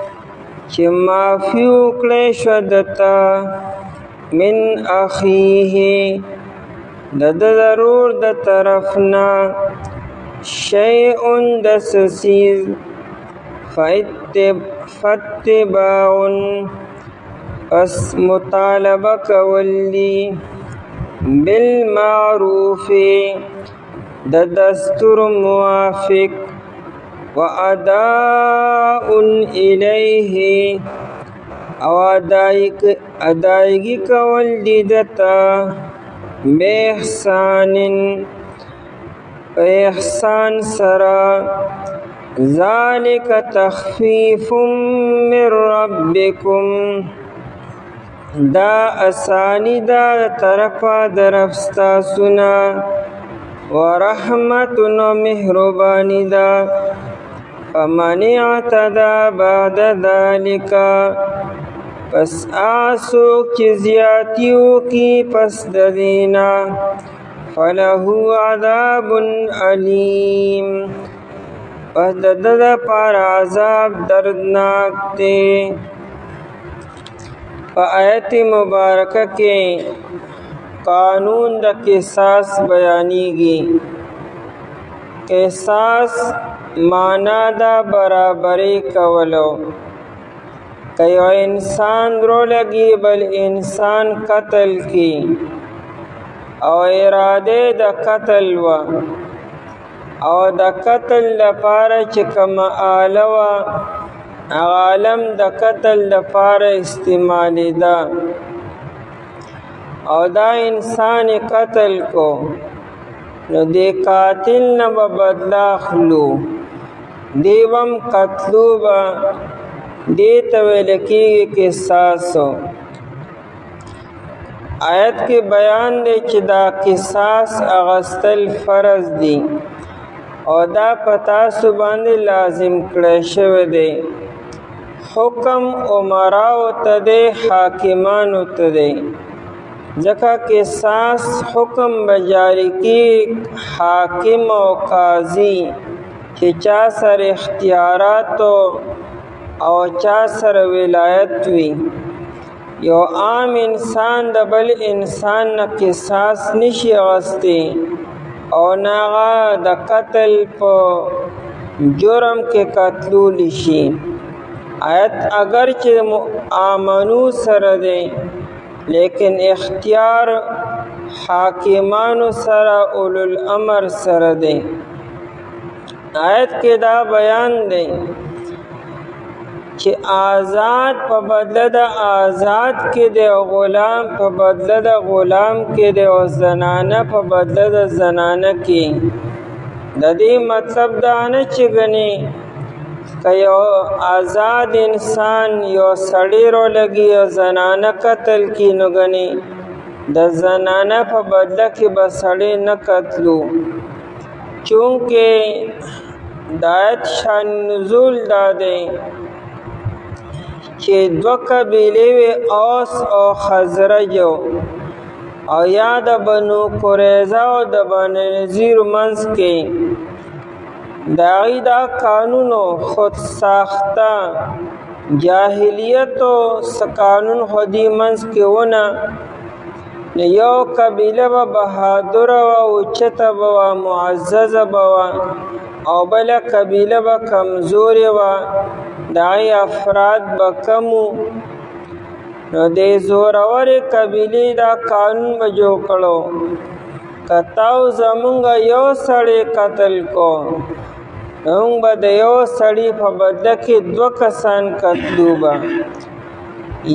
[SPEAKER 1] چی معافی اکڑے شدتا من اخیه ضرور د طرفنا شیئن دسسیز فاتباعن پس مطالبہ کولی بالمعروف د دستور موافق واداء الیہ او ادائیگی کول دیدتا بإحسان احسان سرا ذالک تخفیف من ربکم دا اسانی دا طرفا درفستا سنا ورحمت نو مهربانی دا فمن اعتدى بعد ذلك پس آسوک چی زیادیو کی پس ددینا فله عذاب علیم پس دد پار عذاب دردناک تے. پا آیت مبارکہ کے قانون دا قصاص بیانیگی. قصاص مانا دا برابری کولو. کیو انسان درو لگی بل انسان قتل کی او اراده دا قتل و او دا قتل دا پارا چکم آله و عالم دا قتل دا پارا استعمالی دا او دا انسان قتل کو نو دے قاتل نبا بدلا خلو دیوم قتلو با دیتا ویلکی قصاصو. آیت کے بیان دے چی دا قصاص اغسطل فرض دی او دا پتاسو باندے لازم کڑشو دے. حکم امراو تدے حاکمانو تدے جکا قصاص حکم بجاری کی حاکم و قاضی کہ چا سر اختیاراتو او چا سر ولایت وی. یو عام انسان د بل انسان نه قصاص نشي اغستی او ناغا د قتل په جرم کې قتلول شي. آیت اگر چې آمنو سره دی لیکن اختیار حاکمانو سره اولو الامر سره دی. آیت کې دا بیان دی چې آزاد په بدله د آزاد کې دی او غلام په بدله د غلام کې دی او زنانه په بدله د زنانه کې. د دې مطلب دا نه چې ګنې که یو آزاد انسان یو سړی رو لګي او زنانه قتل کی نو ګنې د زنانه په بدله کې به سړی نه قتلو. چونکه د آیت شان نزول دا دی چې دو قبیلې وې اوس او خزرج او یا د بنو قریظه او د بنو نذیر منځ کې د هغوی دا قانونو خود ساخته جاهلیتو څه قانون خو دې منځ کې ونه. یو قبیله به بهادره وه اوچته به وه معززه به وه او بله قبیله به کمزورې وه د هغې افراد به کم وو. نو د زورورې قبیلې دا قانون به جوړ کړو که تاو زمونږ یو سړی قتل کو موږ به د یو سړي په بدله کې دوه کسان قتلو به.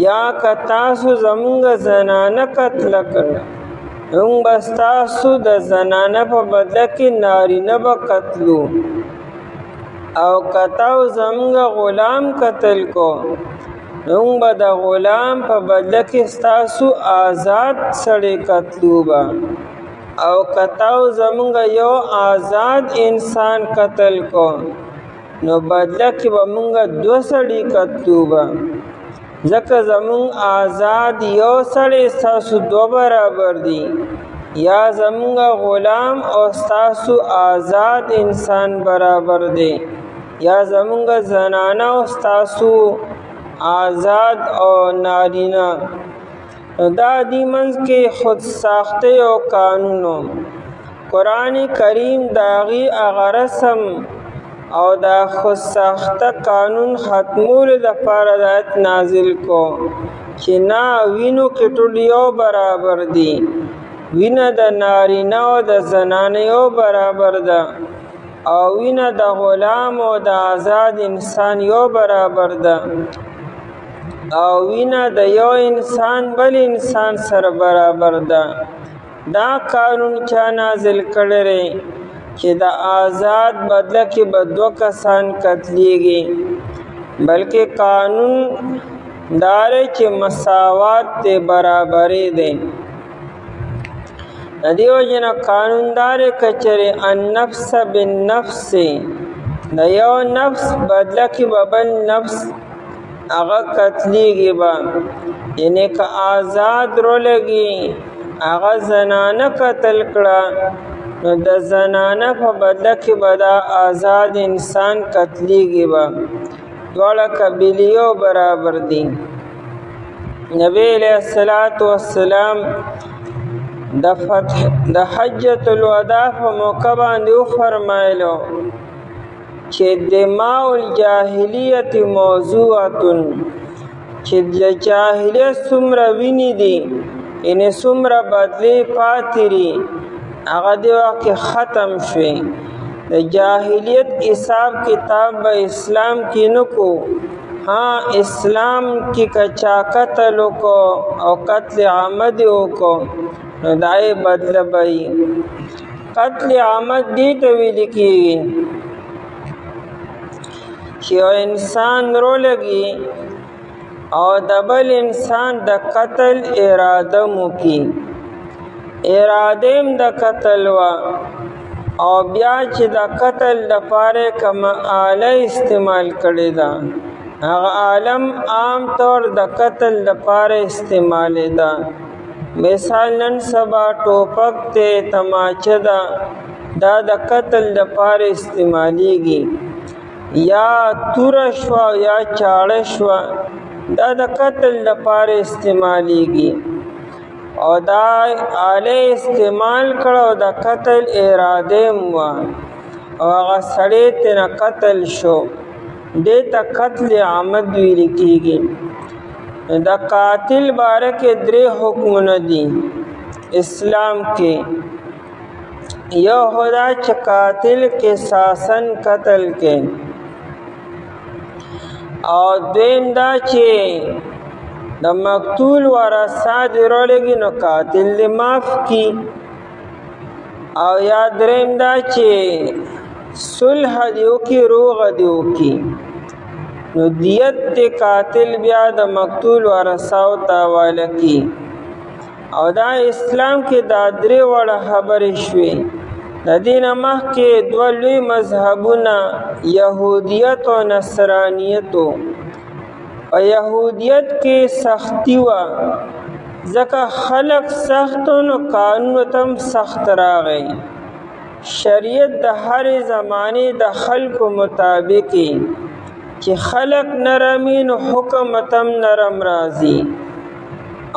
[SPEAKER 1] یا که تاسو زمونږ زنانه قتله کړه موږ به ستاسو د زنانه په بدله کې نارینه به قتلو. او که تاو زمونږ غلام قتل کو موږ به د غلام په بدله کې ستاسو آزاد سړی قتلو به. او که تاو زمونږ یو آزاد انسان قتل کو نو بدله کې به موږ دوه سړي قتلو به. ځکه زمونږ آزاد یو سړی ستاسو دوه برابر دی یا زمونږ غلام او ستاسو آزاد انسان برابر دی یا زمونږ زنانه او ستاسو آزاد او نارینه. دا دی منځ کې خود ساخته او قانونو. قرآن کریم داغي هغه رسم او دا خود ساخته قانون ختمولو دپاره د آیت نازل کو چې نه وینو کې ټول یو برابر دي. وینه د نارینه او د زنانه یو برابر ده او وینه د غلام او د آزاد انسان یو برابر ده او وینه د یو انسان بل انسان سره برابر ده. دا قانون چا نازل کړی چې د آزاد بدله کې به دوه کسان قتلیږي بلکې قانون دا دی چې مساوات دی برابري دی. دیو جن قانوندار کچری النفس بالنفس د یو نفس بدله کی ببل نفس اغا قتلیگی با یعنی که آزاد رو لگی اغا زنانه قتل کرا نو د زنانه په بدله کی بدا آزاد انسان قتلیگی با دوڑا قبیلیو برابر دی نبی علیہ السلام د حجۃ الوداع په موقع باندې فرمایلو چې دماء الجاهلیت موضوعه چې د جاهلیت څومره ویني دي ان څومره بدلی پاتري هغه دی واقع ختم شوي د جاهلیت حساب کتاب به اسلام کې نکو हाँ اسلام की कच्चा कत्ल को और कत्ल आमद को दाए बदल बई कत्ल आमद दी तो भी लिखी कि इंसान रो लगी और दबल इंसान द कत्ल इरादा मुकी इरादेम द कत्ल वा और ब्याज द कत्ल द पारे कम आले इस्तेमाल करे दा عالم عام طور د قتل لپاره استعمال ده مثال نن سبا ټوپک ته تماچه ده دا د قتل لپاره استعمالیږي یا تور شوا یا چاړه شوا دا د قتل لپاره استعمالیږي او دا آله استعمال کړو د قتل اراده مو او هغه سړی ته قتل شو دیتا قتل عامد ویل کیږي دا قاتل باره کې درې حکمونه دي اسلام کې یو خدا چې قاتل کې ساسن قتل کې او دویم دا چې د مقتول ورثه درولږي نو قاتل دې معاف کی او یا دریم دا چې صلح دیو کی روغ دیو کی نو دیت تی قاتل بیا د مقتول ورثاو تاواله کی او دا اسلام کې دا درې وړه خبرې شوې د دین مخکې دوه لوی مذهبونه یهودیت او نصرانیت او یهودیت کې سختی و ځکه خلق سخت نو قانون تم سخت راغی شریعت د هر زمانه د خلق مطابق چې خلق نرمي نو حکم تم نرم راځي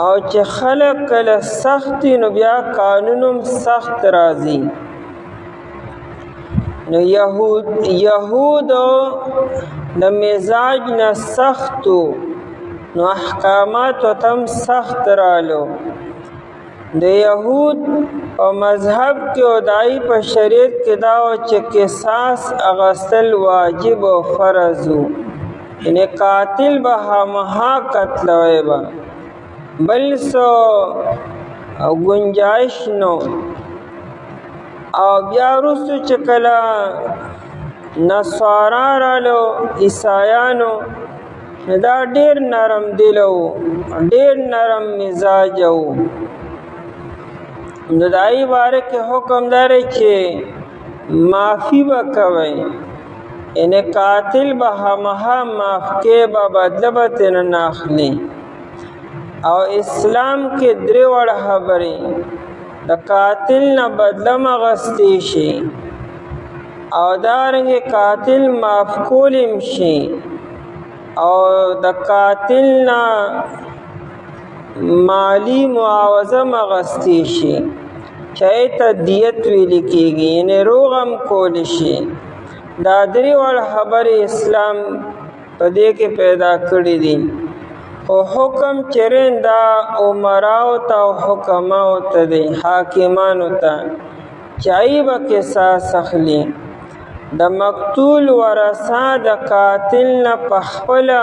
[SPEAKER 1] او چې خلق کله سخت نو بیا قانونم سخت راځي نو یهود د مزاج نه سختو نو احکامات تم سخت رالو د یهود او مذهب کې او دای په شریعت کې دا او چې قصاص اغسل واجب او فرض یعنی قاتل به همها قتل وایبا بل سو گنجائش نو او بیا وروسته چې کله نصارا رالو عیسایانو دا ډیر نرم دلو ډیر نرم مزاج وو نو دای باره کې حکم دار چې معافی وکوي ان قاتل به همها معاف کې به بدله به تن ناخلی او اسلام کې درې وړ خبرې د قاتل نه بدله مغستی شي او دارنګ قاتل معاف کولم شي او د قاتل نه مالی معاوضه مغستی شي چای ته دیت ویل کېږي یعنی روغم کول شي دا درې وړ خبرې اسلام په دې کې پیدا کړې دي او حکم چرین دا عمراو ته او حکماو ته دی حاکمانو ته چای به قصاص اخلي د مقتول ورثه د قاتل نه په خپله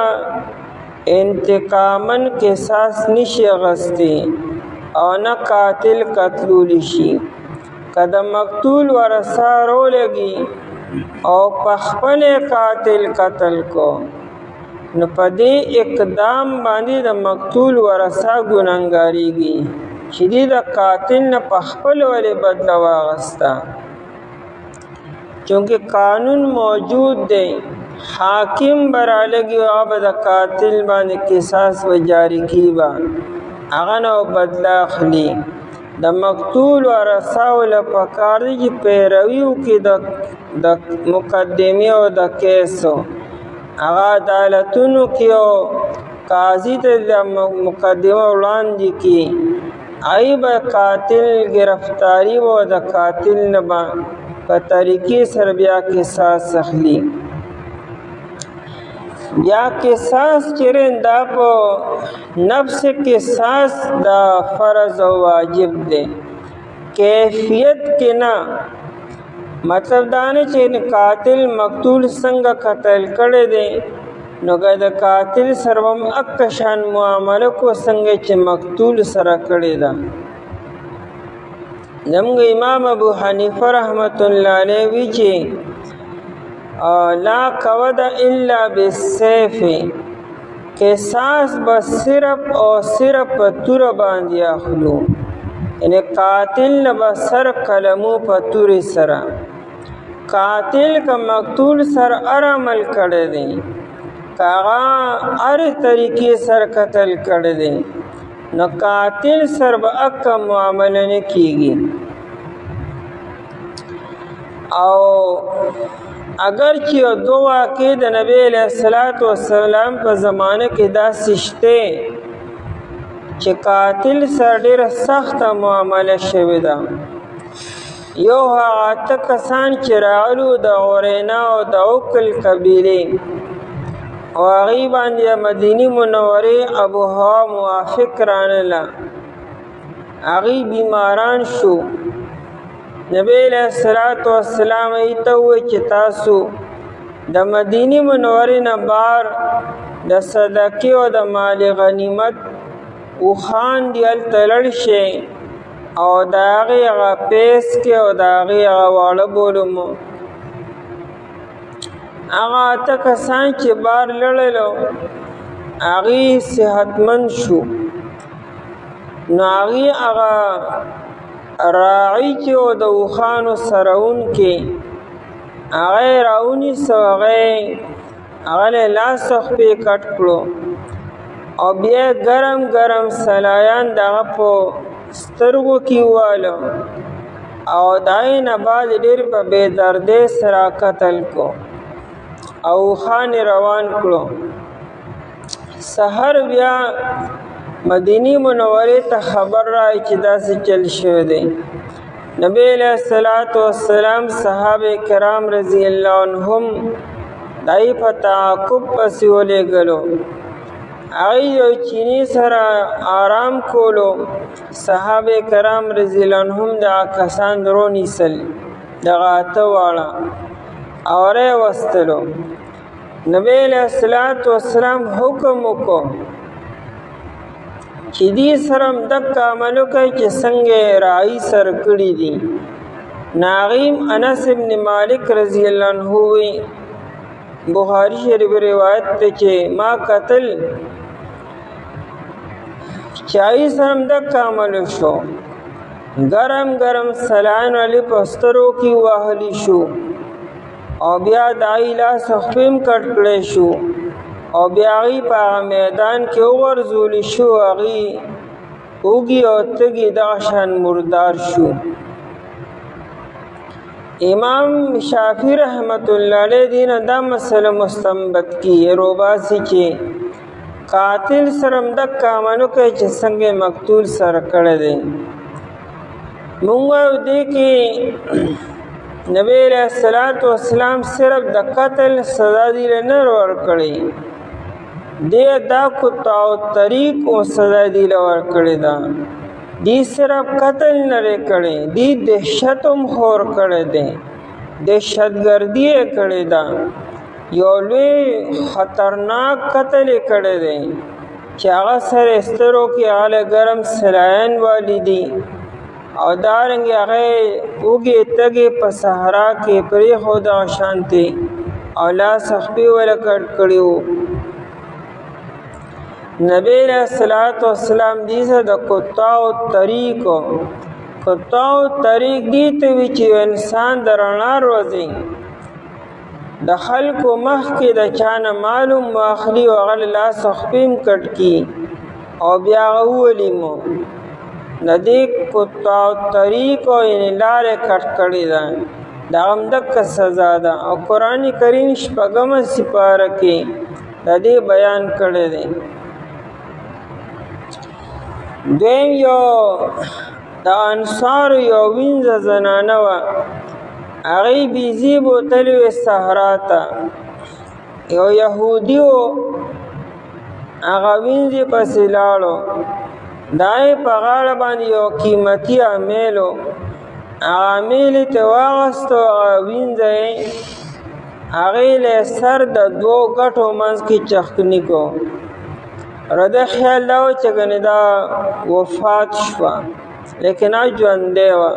[SPEAKER 1] انتقامن قصاص نشي غستی او نه قاتل قتلول شي که مقتول ورثه رو لګي او په خپل قاتل قتل کو نو په دې اقدام باندې د مقتول ورثه ګناهګاریږي چې دې د قاتل نه په خپل ولې بدله واغسته، چونکه قانون موجود دی، حاکم برالګي او به د قاتل باندې قصاص و جاری کیږي، هغه نو بدله اخلي. د مقتول ورثاو له پکار دي چې پیروي وکړي د مقدمې او د کیسو، هغه عدالتونو کې او قاضي ته د مقدمه وړاندې کړي، هغوی به قاتل گرفتاری و د قاتل نه به په طریقې سره بیا قصاص اخلي. بیا قصاص چرین دا په نفس قصاص دا فرض او واجب دی، کیفیت کې نه. مطلب دا نه چې قاتل مقتول څنګه قتل کړی دی نو که د قاتل سره هم اکه شان معامله کو څنګه چې مقتول سره کړی ده. زموږ امام ابو حنیفه رحمت الله علیه وی چې لا قود الا بالسیف، قصاص بس صرف او صرف په تور باندې اخلو، یعنی قاتل نه به سر قلمو په تورې سره. قاتل که مقتول سر هر عمل کړی دی، که هغه هر طریقې سر قتل کړی دی، نو قاتل سر به اکه معامله نه کیږي. او اگر چې دو واقع د نبی علیہ الصلوۃ والسلام په زمانه کې داسې شته چې قاتل سره ډېره سخته معامله شوې ده. یو هغه اته کسان چې راغلو د عرینا او د عقل قبیلې، او هغوی باندې مدینې منورې ابوهوا موافق رانله، هغوی بیماران شو. نبی علیہ الصلوۃ والسلام ایته وویل چې تاسو د مدینې منورې نه بار د صدقې او د مال غنیمت اوښان دي هلته لړ شئ او د هغې هغه پیس کې او د هغې هغه واړه بولمو. هغه اته کسان چې بار لړلو هغوی صحتمند شو، نو هغوی هغه راعي چې و د اوښانو سرون کې هغه راونیسو، هغه له لاس خپې کټ کړو او بیا ګرم ګرم سلایان دغه په سترګو کې والو او د هغې نه بعد ډېر په بې دردۍ سره قتل کو او اوښان روان کړو. سحر بیا مدینی منورې ته خبر راغی چې داسې چل شوی دی. نبی علیہ الصلوۃ والسلام صحابه کرام رضی الله عنهم دای په تعاقب پسې ولېږلو، هغوی یو چیني سره آرام کولو. صحابه کرام رضی الله عنهم دغه کسان رونیسل، دغه اته واړه او راوستلو. نبی علیہ الصلوۃ والسلام حکم وکړو چې دې سره هم دقه عمل وکړئ چې څنګه راعي سر کړي دي. ناغیم انس ابن مالک رضی الله عنه وی، بخاری شریف روایت ته چې ما قتل چای سره هم دقه عمل شو، ګرم ګرم سلایان علی پسترو کې واهلی شو او بیا دای لاس خپم کټ کړی شو او بیا هغوی په میدان کې وغورځولی شو، هغوی اوږې او تږي دغه شان مردار شو. امام شافعي رحمت الله علیه دې نه دا مسله مستنبط کی روباسي چې قاتل سره هم دقه عمل وکړئ چې څنګه مقتول سره کړی دی. مونږ وایو دې کې نبی علیہ الصلوۃ والسلام صرف د قتل سزا دی نه ورکړي، دې دا قطع طریق او سزا دی ورکړي دا، دې صرف قتل نه کړي، دې دهشت هم خور کړي دي، دهشتګردي کړي دا، یو لوی خطرناک قتل کړي دی چې هغه سره سترو کې هغه ګرم سلایان والی دي او دارنګ هغه اوږې تږې په صحرا کې پرېښوده شانتې او لاس خپې وله کټ کړي وو. نبی علیہ الصلوۃ والسلام دیسه د قطاع الطریق دی ته وی چې انسان د رڼا روزي د خلکو مخ کې د چانه معلوم واخلي او غل لاس خپیم کټ کی او بیا غولیمو ندی قطاع الطریق او ان لارې کټ کړی ده دا هم دک سزا ده او قران کریم شپږم سپاره کې د دې بیان کړی دی دویم یو د انصار یو وینځه زنانه وه هغې بیزي بوتلې وې صحرا ته یو یهودي و هغه وینځې پسې لاړو دا یې په غاړه باندې یو قیمتي امیل و هغه امیل یې ته واغېستو هغه وینځه یې هغې له سر د دوو ګټو منځ کې چخني کو رده خیال دا و چې ګنې دا وفات شوه لیکن ژوندی وه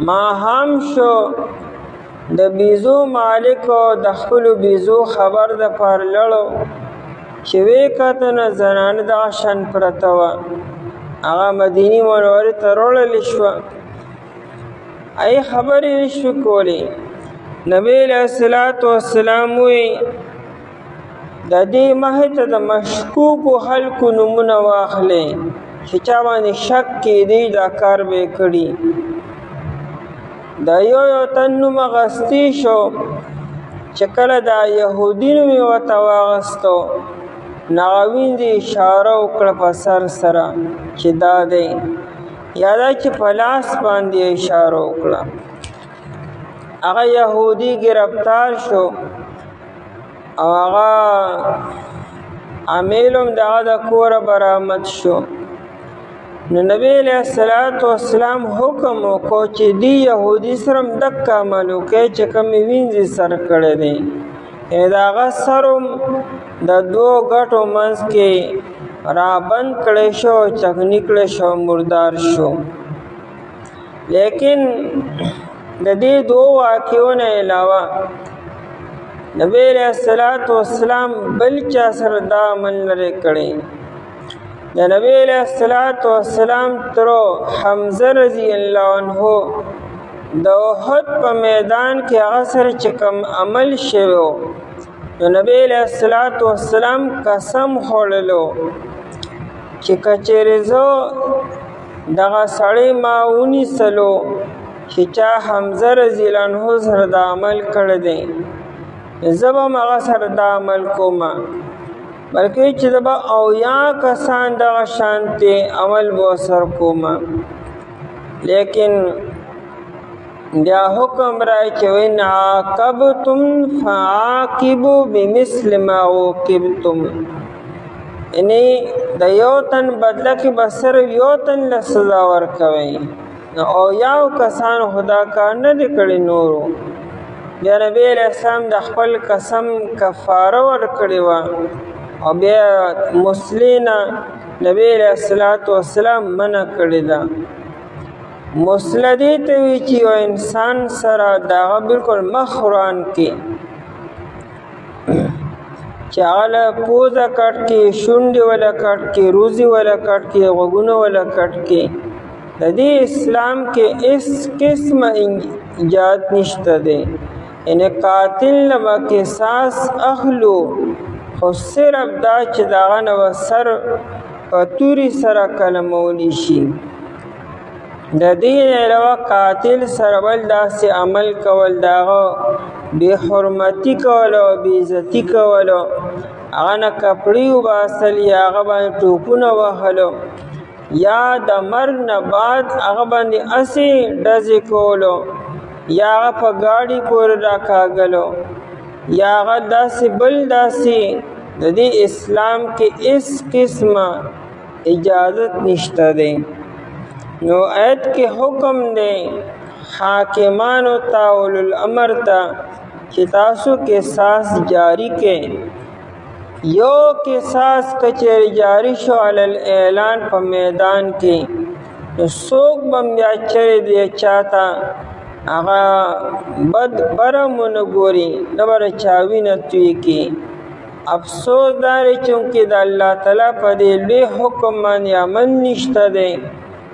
[SPEAKER 1] ماښام شو د بیزو مالک د خپلو بیزو خبر دپاره لړو چې ویې کته نو زنانه دغه شان پرته وه هغه مدینې منورې ته وړلې شوه ای خبرې نه شوې کولی نبی علیه الصلوۃ والسلام وی د دې مخې ته د مشکوکو خلکو نومونه واخلئ چې چا باندې شک کېدی دا کار به یې کړي د یو تن نوم اخیستی شو چې کله دا یهودي نوم یې ورته واخیستو نو هغه وینځې اشاره وکړه په سر سره چې دا دی یا دا چې په لاس باندې اشاره وکړه هغه یهودي گرفتار شو او هغه امیل هم دغه د کوره برآمد شو نو نبی علیہ الصلوۃ والسلام حکم وکړو چې دی یهودي سره هم دک عمل وکړي چې کومې وینځې سر کړی دی یعنې د هغه سر هم د دوو ګټو منځ کې رابند کړی شو چکني کړی شو مردار شو لیکن د دې دوو واقعو نه علاوه نبی علیہ الصلوۃ والسلام بل چا سره دا عمل نه کړی د نبی علیہ الصلوۃ والسلام ترو حمزه رضی الله عنه د احد په میدان کې هغه سره چې کوم عمل شوی نو نبی علیہ الصلوۃ والسلام قسم خوړلو چې کچېرې زه دغه سړی ما ونیسلو چې چا حمزه رضی الله عنه سره دا عمل کړی دی زه به هم هغه سره دا عمل کوم بلکې چې زه به اویا کسان دغه شانتې عمل به ورسره کوم لیکن بیا حکم راځي چې وإن عاقبتم فعاقبوا بمثل ما عوقبتم یعنې د یو تن بدله کې به صرف یو تن له سزا ورکوئ نو اویاو کسانو خدا کار نه دی کړی نورو بیا نبی علیہ السلام د خپل قسم کفاره ورکړې وه او بیا مسلینا نبی علیہ الصلوۃ والسلام منع کړې ده مسله دې ته وي چې یو انسان سره د هغه بلکل مخ وران کړي چې هغه له پوزه کټ کړي شونډې وله کټ کړي روزي وله کټ کړي غوږونه وله کټ کړي د دې اسلام کې هیڅ قسمه ایجاد نشته دی یعنې قاتل نه به قصاص اخلو خو صرف دا چې د هغه نه به سر په تورې سره قلمولی شي د دې نه علاوه قاتل سره بل داسې عمل کول د هغه بې حرمتي کول او بې عزتي کولو هغه نه کپړې وباسل یا هغه باندې ټوپونه وهلو یا د مرګ نه بعد هغه باندې اسې ډزې کولو یا هغه په ګاډي پورې راکاږلو یا هغه داسې بل داسې د دې اسلام کې هیڅ قسمه اجازت نشته دی نو آیت کې حکم دی حاکمانو ته اولو الامر ته چې تاسو قصاص جاری کړئ یو قصاص کچېرې جاری شو علی الاعلان په میدان کې نو څوک به بیا چرې دی چاته هغه بد برم ونه ګوري نه به چا وینه توی کړي افسوس داري چونکه د الله تعالی په دې لوی حکم باندې عمل نشته دی،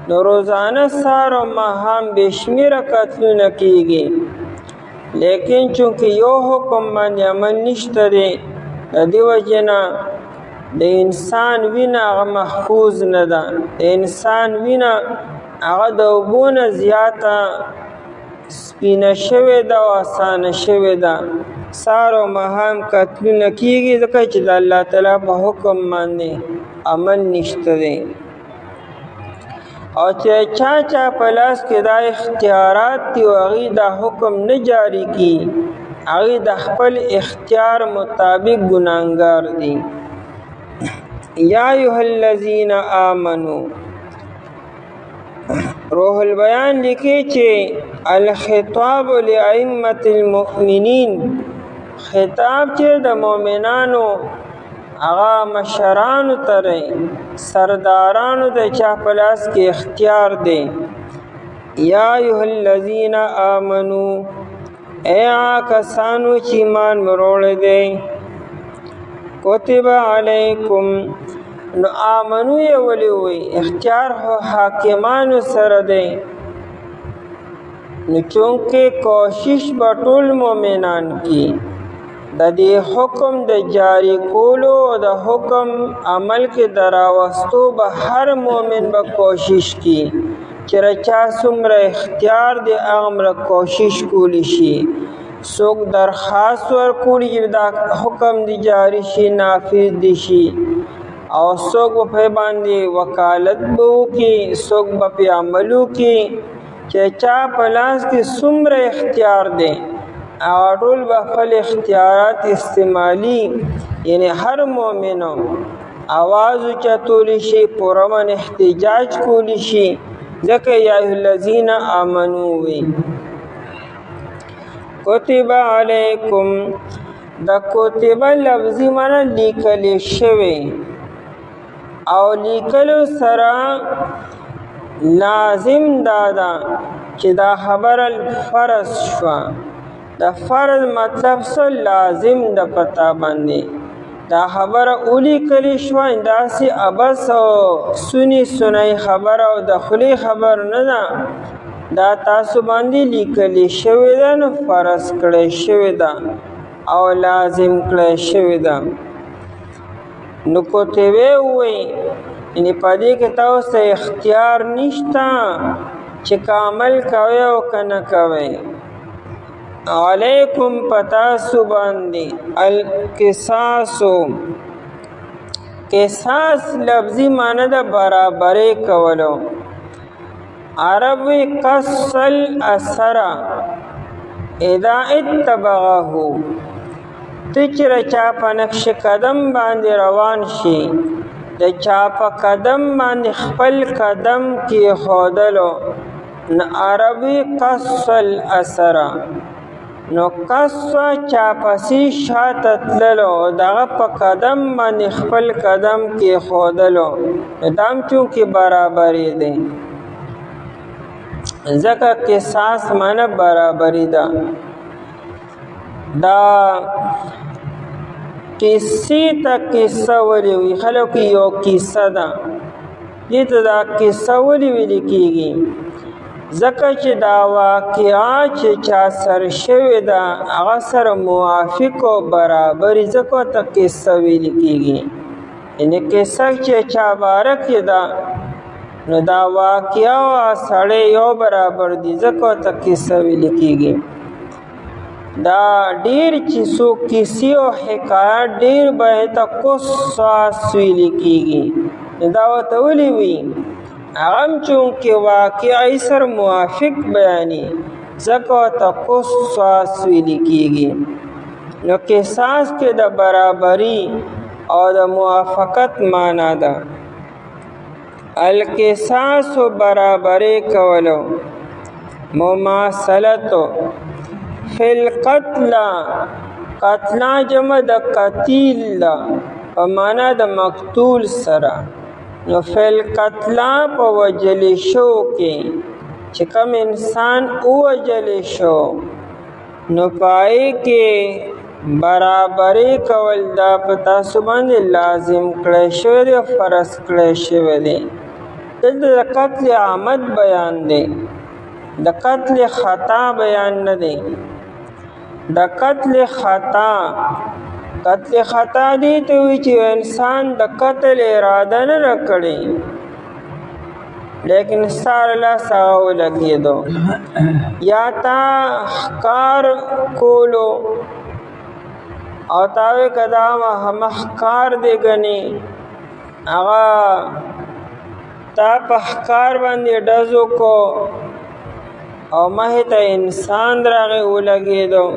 [SPEAKER 1] نو روزانه سهار او ماښام بېشمېره قتلونه کېږي، لیکن چونکه یو حکم باندې عمل نشته دی، د دې وجې نه د انسان وینه هغه محفوظ نه ده. د انسان وینه هغه د اوبو نه زیاته سپینه شوې ده او اسانه شوې ده. سهار او ماښام قتلونه کېږي ځکه چې د الله تعالی په حکم باندې عمل نشته دی. او چې چا په لاس کې دا اختیارات دي او هغوی دا حکم نه جاری کړي، هغوی د خپل اختیار مطابق ګناهګار دي. یا ایها الذین آمنو، روح البیان لیکي چې الخطاب لأئمة المؤمنین، خطاب چې د مؤمنانو هغه مشرانو ته دی، سردارانو د چا په لاس کې اختیار دی. یا ایها الذین آمنو، ای کسانو چې ایمان وروړی دی، کتب علیکم، نو آمنو یې ولې وی؟ اختیار حاکمانو سره دی، نو چونکه کوشش به ټول مؤمنان کی د دې حکم د جاری کولو او د حکم عمل کې دراوستو به هر مؤمن به کوشش کی چې چا څومره اختیار دی هغومره کوشش کولی شي. څوک درخواست ورکولی چې دا حکم دی جاری شي، نافذ دی شي، او څوک به پرې باندې وکالت به وکړي، څوک به پرې عمل وکړي چې چا په لاس کې څومره اختیار دی هغه ټول به خپل اختیارات استعمالي، یعنی هر مؤمنو آواز اوچتولی شي، پرامن احتجاج کولی شي. ځکه یا ایها الذین آمنو وی. کتب علیکم، د کتب لفظي معنی لیکل شوی، او لیکلو سره لازم دادا چې دا خبره فرض شوه. د فرض مطلب څه؟ لازم د پتا باندې دا خبره ولیکل شوه، داسې عبث او سنی خبره او د خولې خبر نه ده، دا تاسو باندې لیکل شوې ده، نو فرض کړی شوې ده او لازم کړی شوې ده. نو کتبه وی، یعنی په دې کې تاسو اختیار نشته چې عمل کوئ او که نه کوئ. علیکم پتاسو باندې القصاصو، قصاص لفظي معنی د برابرۍ کولو. عربی قص الاثر اذا اتبعه، ته چې چا په نقش قدم باندې روان شي، د چا په قدم باندې خپل قدم کېښودلو، نو عربي قص الاثر. نو قص چا پسې شاته تللو، دغه په قدم باندې خپل قدم کېښودلو، دا هم چونکې برابري دی، ځکه قصاص معنی برابري ده. دا کیسې ته قصه ولې وي؟ خلکو یو کیسه ده، دې ته دا قصه ولې ویل کېږي؟ ځکه چې دا واقعه چې چا سره شوې ده هغه سره موافق او برابري، ځکه ته قصه ویل کېږي. یعنې قصه چې چا باره کې ده، نو دا واقعه او سړی یو برابر دي، ځکه ته قصه ویل کېږي. دا ډیر چې څوک کیسې او حکایات ډیر به ته قصاص ویل کېږي، دا ورته ولې وي؟ هغه هم چونکې واقعي سره موافق بیاني، ځکه ورته قصاص ویل کېږي. نو قصاص کې د برابري او د موافقت معنا ده. القصاص برابرۍ کولو، مماثلتو فی القتل، قتلا جمع د قتیل ده په معنا د مقتول سره. نو فی القتلا په وجل شو کې چې کوم انسان ووجل شو، نو پای کې برابرۍ کول دا په تاسو باندې لازم کړی شوی دی، فرض کړی شوی دی. دلته د قتل عمد بیان دی، د قتل خطا بیان نه دی. د قتل خطا دی ته وی چې انسان د قتل اراده نه کړي، لیکن سار لاس هغه ولګېدو، یا تا ښکار کولو او تاوی که دا هم ښکار دی ګنې، هغه تا په ښکار باندې ډزو کو او مخې ته انسان راغی ولګېدو،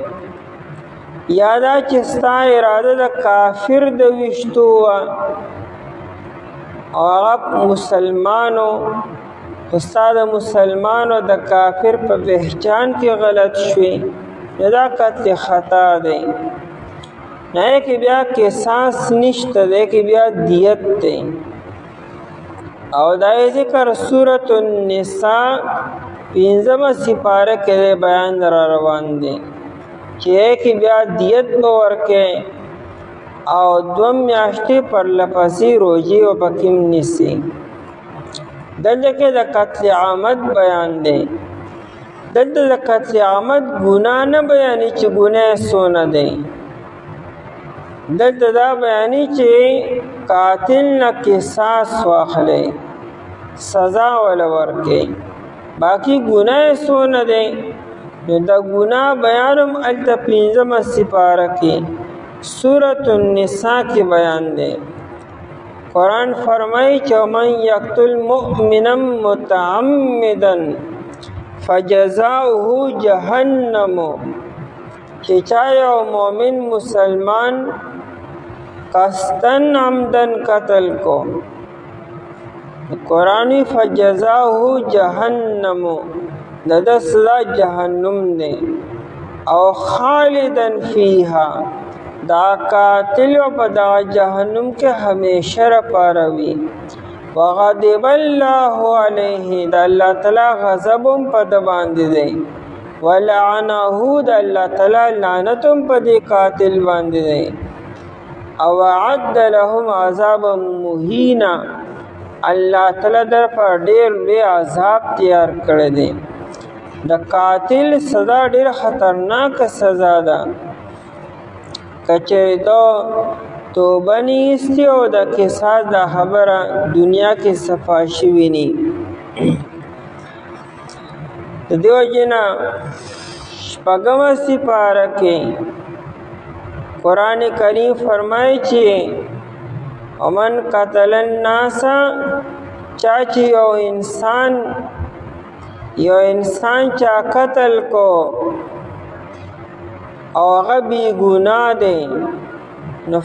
[SPEAKER 1] یا دا چې ستا اراده د کافر د ویشتو وه او هغه مسلمانو، خو ستا د مسلمانو د کافر په پهچان کې غلط شوې، نو دا قتل خطا دی. نه کې بیا قصاص نشته دی، کې بیا دیت دی. او دا ذکر سورة النساء 15 سپاره کې بیان را روان دی چې کې بیا دیت به ورکې او 2 میاشتې پر لپسې روزي او پکې نیسي. دلته کې د قتل عمد بیان دی. دلته د قتل عمد ګناه نه بیانې چې ګناه څونه دی، دلته دا بیانې چې قاتل نه قصاص واخلې، سزا ولا ورکې. باقی ګناه څونه دی نو د ګناه بیان هم هلته 15 سپاره کې سورة النساء کې بیان دی. قرآن فرمایي چې من یقتل مؤمنا متعمدا فجزاؤه جهنم، چې چا یو مؤمن مسلمان قصدن عمدن قتل کو، قرآنی فجزاؤه جهنم، د سزا جهنم دی. او خالدن فیها، دا قاتل په دا جهنم کې همیشه لپاره وي. وغضب الله علیه، د الله تعالی غضب هم په ده باندې دی. ولعنه، د الله تعالی لعنت هم په دې قاتل باندې دی. او اعد لهم عذابا مهینا، الله تعالی در پر ډیر لوی عذاب تیار کړی دی. د قاتل سزا ډیر خطرناک سزا ده. کچې دا توبه نه ایستي او د قصاص دا خبره دنیا کې صفا شوي نی. د دې وجې نه 6 سپاره کې قرآن کریم فرمایي چې ومن قتل الناس، چا چې یو انسان چا قتل کو او هغه بی ګناه دی، نو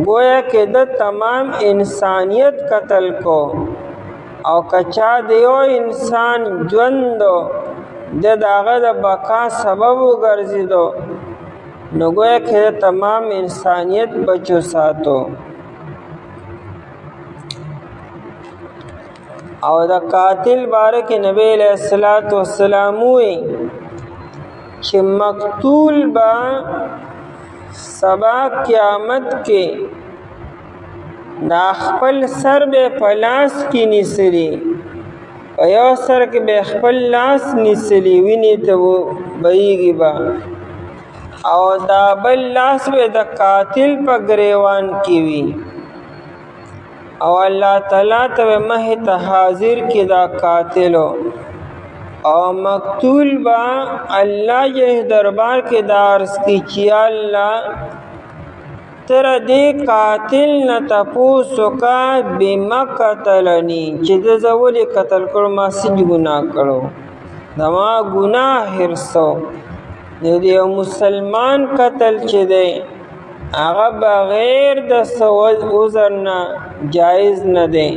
[SPEAKER 1] گویا کې د تمام انسانیت قتل کو. او کچا د یو انسان ژوند د هغه د بقا سبب وګرځېدو، نو گویا کې د تمام انسانیت بچو ساتو. او د قاتل باره کې نبی علیہ الصلوۃ والسلام وی چې مقتول با سبا قیامت کې دا خپل سر به په لاس کې نیسلی، په یو سر کې به خپل لاس نیسلی، وینې ته بهیږي به، او دا بل لاس به د قاتل په ګریوان کې وي، او الله تعالی ته مخې ته حاضر کې دا قاتلو، او مقتول با الله جه دربار کې دا عرض کی چې الله تر دې قاتل نه تپوسو کا بما قتلنی، چې د زولې قتل کړو، ما سج ګناه کړو، دما ګناه هرڅو. د یو مسلمان قتل چې دی هغه بغیر د عذر نه جایز نه دی.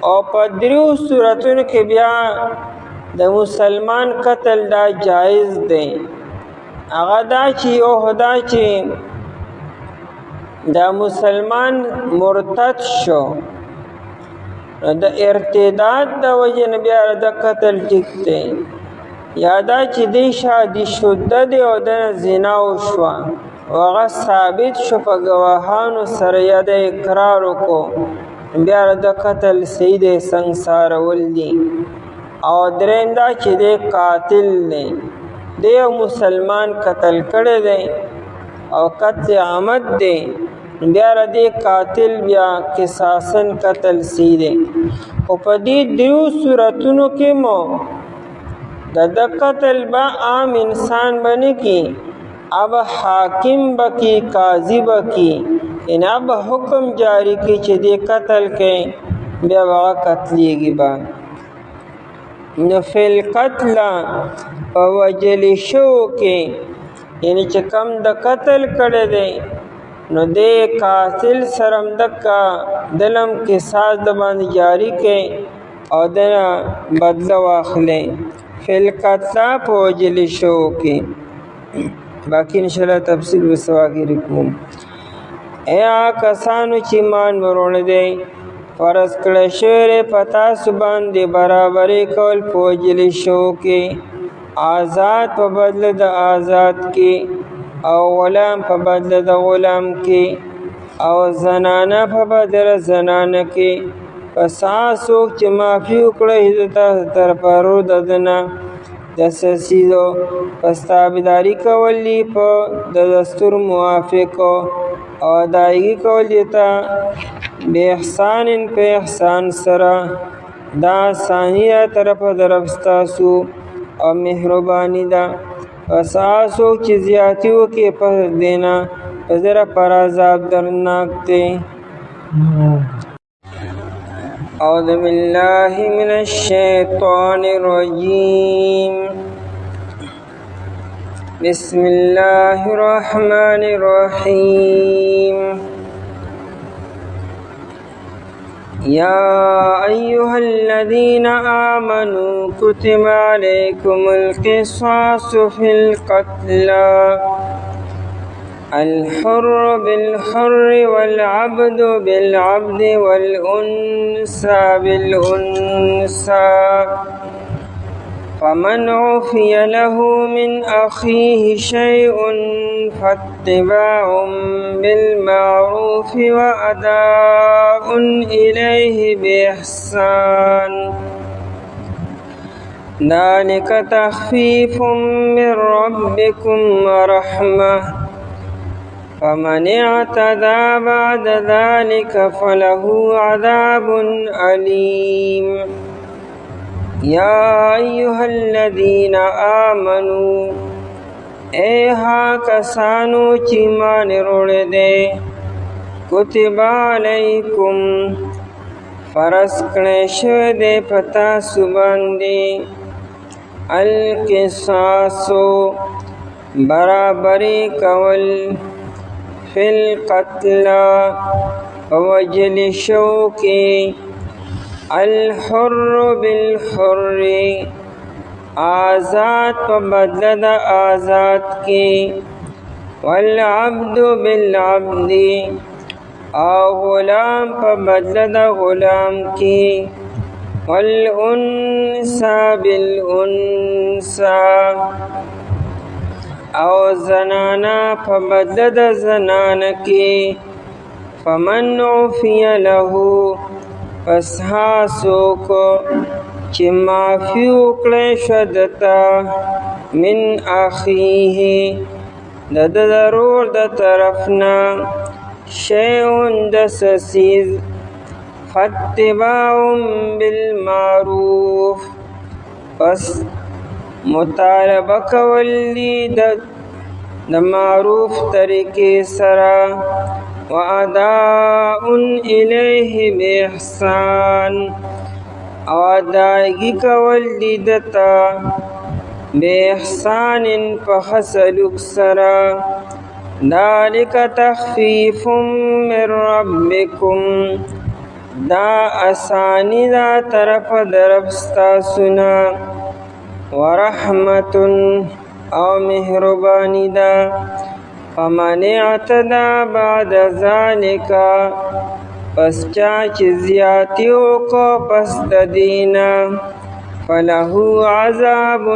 [SPEAKER 1] او په 3 صورتونو کې بیا د مسلمان قتل دا جایز دی. هغه دا چې یو خدا چې دا مسلمان مرتد شو، د ارتداد د وجه نه بیا د قتل ټیک دی، یا دا چې دی شادي شده دی او د زنا وشوه، وغه ثابت شو په ګواهانو سره یې د اقرار وکړو بیا د قتل سید سنګسارول دي او دریم دا چې د قاتل دی د یو مسلمان قتل کړی دی او قتل عمد دی بیا د قاتل بیا قصاصن قتل سید او په دې دیو صورتونو کې مو د قتل با عام انسان بنه کی اب حاکم بکی قاضی بکی ان اب حکم جاری کی چې دې قتل کې بیا هغه قتلیږي با نو فل قتل او وجل شو کې یعنی چې کم د قتل کړي دی نو دې قاتل سرم دکا دلم قصاص د باندې جاری کې او د بدله واخلې فل قتل په وجل شو کې باقی انشاءاللہ تفصیل وسواګی رکوم ایا کسانو چې مان ورونه دی فرض کړه شوی پتا سبحان دی برابرې کول په وجل شو کې آزاد په بدل د آزاد کې او غلام په بدل د غلام کې او زنانه په بدل زنانه کې پساسو چې معافي وکړه عزت تر پرو ددنه د سسیدو پستابداری کولی په د دستور موافق او ادایګي کولی ته به احسان په احسان سره دا ثانیه طرف درفستاسو او مهربانی دا پساسو چې زیاتی وکي په دینا زرا پر عذاب درناک ته اعوذ بالله من الشیطان الرجیم بسم الله الرحمن الرحیم یا ایها الذین آمنوا کتب علیکم القصاص فی القتلى الحر بالحر والعبد بالعبد والأنثى بالأنثى فمن عفي له من أخيه شيء فاتباع بالمعروف وأداء إليه بإحسان ذلك تخفيف من ربكم ورحمة فمن اعتدى بعد ذلك فله عذاب أليم یا ایها الذین آمنوا ایها کسانو چې ایمان وروړی دی کتب علیکم فرض کړی شوی دی په تاسو باندې القصاص برابري کول فی القتل وجل شو کې الحر بالحر آزاد په بدل د آزاد کې والعبد بالعبد او غلام په بدل د غلام کې والانثى بالانثى او زنانا په بدل د زنانه کې فمن عفي له پس هاسو کو چې معافي وکړی شو دته من اخیه د ضرور د طرف نه شیء د سسیز فاتباع بالمعروف پس مطالبه کول دي د معروف طریقې سره وَأَدَاءٌ إِلَيْهِ بِإِحْسَانٍ او ادائیگی کول دی دتا بِإِحْسَانٍ فَحَسَلُكْ سَرَا ذَلِكَ تَخْفِيفٌ مِّن رَبِّكُمْ دا آسانی دا طرف درفستاسونا ورحمت او مہربانی دا فمن اعتدى بعد ذلك پس چاچ زیاتیو کو پس ددینا فله عذاب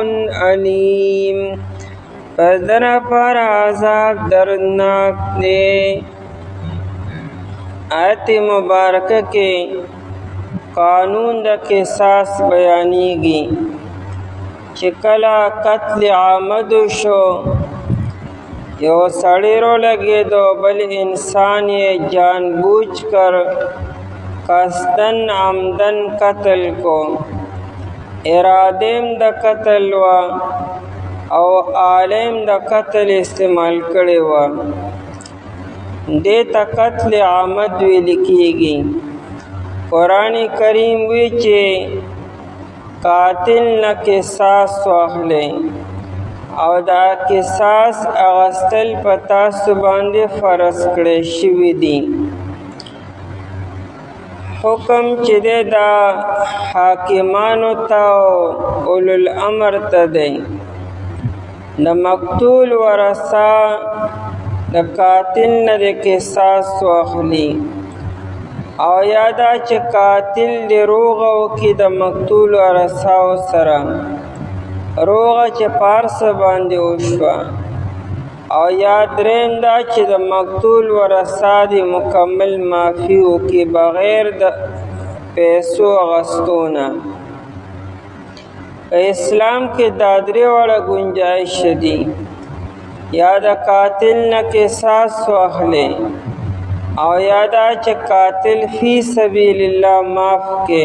[SPEAKER 1] علیم پس در پر عذاب دردناک دے. آیت مبارکہ کے قانون د قصاص بیانیږي چې کله قتل عامد شو، یو سړی رو لګېدو بل انسان یې جان بوجھ کر قصدن عمدن قتل کو، ارادیم د قتل و او عالم د قتل استعمال کړی و، دې ته قتل عامد ویل کېږي. قرآن کریم وی چې قاتل نه قصاص واخلئ او دا قصاص اغستل په تاسو باندې فرض کړی شوي دي. حکم چې دی دا حاکمانو ته او اولو الامر ته دی. د مقتول ورثه د قاتل نه د قصاص واخلي او یادا چې قاتل دی روغه وکړي د مقتول ورثاو سره، روغه چې پارس باندې وشوه، او یا دریم دا چې د مقتول ورثه دی مکمل معافي وکړي بغیر د پیسو اغستونه. په اسلام کې دا درې واړه گنجایش دي، یا د قاتل نه قصاص واخلئ او یادا چې قاتل فی سبیل الله معاف کې،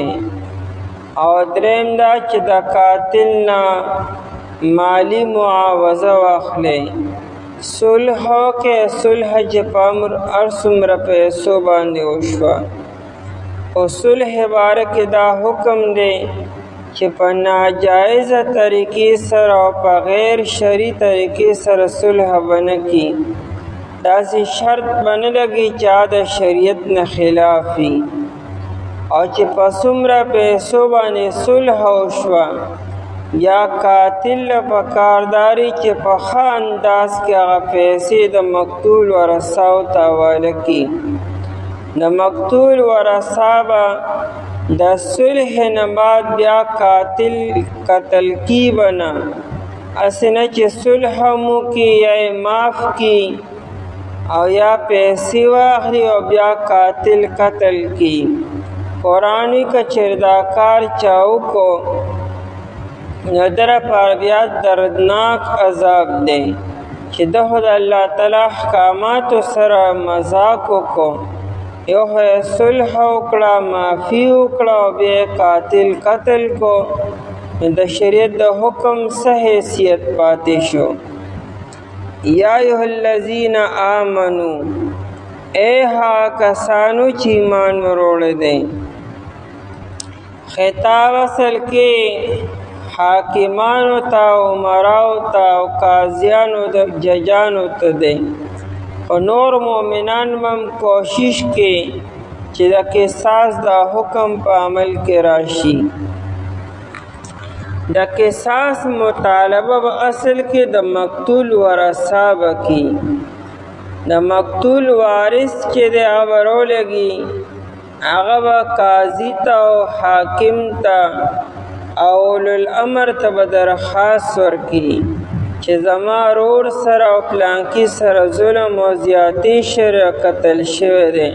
[SPEAKER 1] او دریم دا چې د قاتل نه مالی معاوضه واخلئ. صلح کې صلح چې په هر څومره پیسو باندې وشوه، او صلح باره کې دا حکم دی چې په ناجایزه طریقې سره او په غیر شرعي طریقې سره صلح ونه کړي. داسې شرط به نه لګي چې د شریعت نه خلاف وي، او چې په څومره پیسو باندې صلح وشوه، یا قاتل له پکار داري چې په ښه انداز کې هغه پیسې د مقتول ورثاو ته حواله کړي. د مقتول ورثه به د صلح نه بعد بیا قاتل قتل کی بنا، اسې نه چې صلح مو کې یا معاف کی او یا پیسې واخلي او بیا قاتل قتل کی. قرآنی کا چردا کار چاو کو ندر پر بیا دردناک عذاب دے چې د الله تعالی احکامات سره مذاق کو، یو صلح وکړه معافي وکړه او بیا قاتل قتل کو، د شریعت د حکم څه حیثیت پاتې شو. یا ایها الذین آمنو، اے ها کسانو چې ایمان وروړی دی. خطاب اصل کې حاکمانو ته، عمراو ته او قاضیانو د ججانو ته دی، او نور مومنان هم کوشش کې چې د قصاص د حکم په عمل کې راشي. د قصاص مطالبه به اصل کې د مقتول ورثه به کی. د مقتول وارث چې دی هغه به راولګي، هغه به قاضي ته او حاکم ته او اولو الامر ته به درخواست ورکړي چې زما رور سره او پلانکي سره ظلم او زیاتي شوی قتل شوی دی،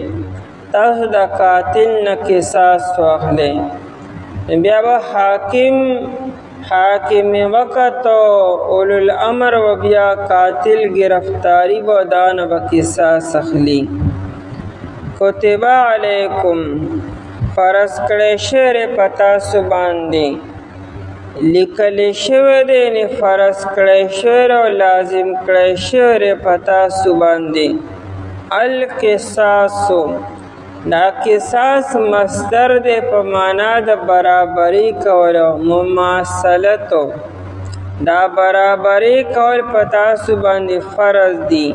[SPEAKER 1] تاسو د قاتل نه قصاص واخلئ. بیا به حاکم وقت او اولو الامر و بیا قاتل گرفتاری به دانه به قصاص اخلي. کتب علیکم، فرض کړی شوی په تاسو باندې، لیکل شوی دی نه فرض کړی شوی او لازم کړی شوی په تاسو باندې. القصاص، دا قصاص مصدر دی په معنا د برابرۍ کول او مماثلتو. دا برابرۍ کول په تاسو باندې فرض دی،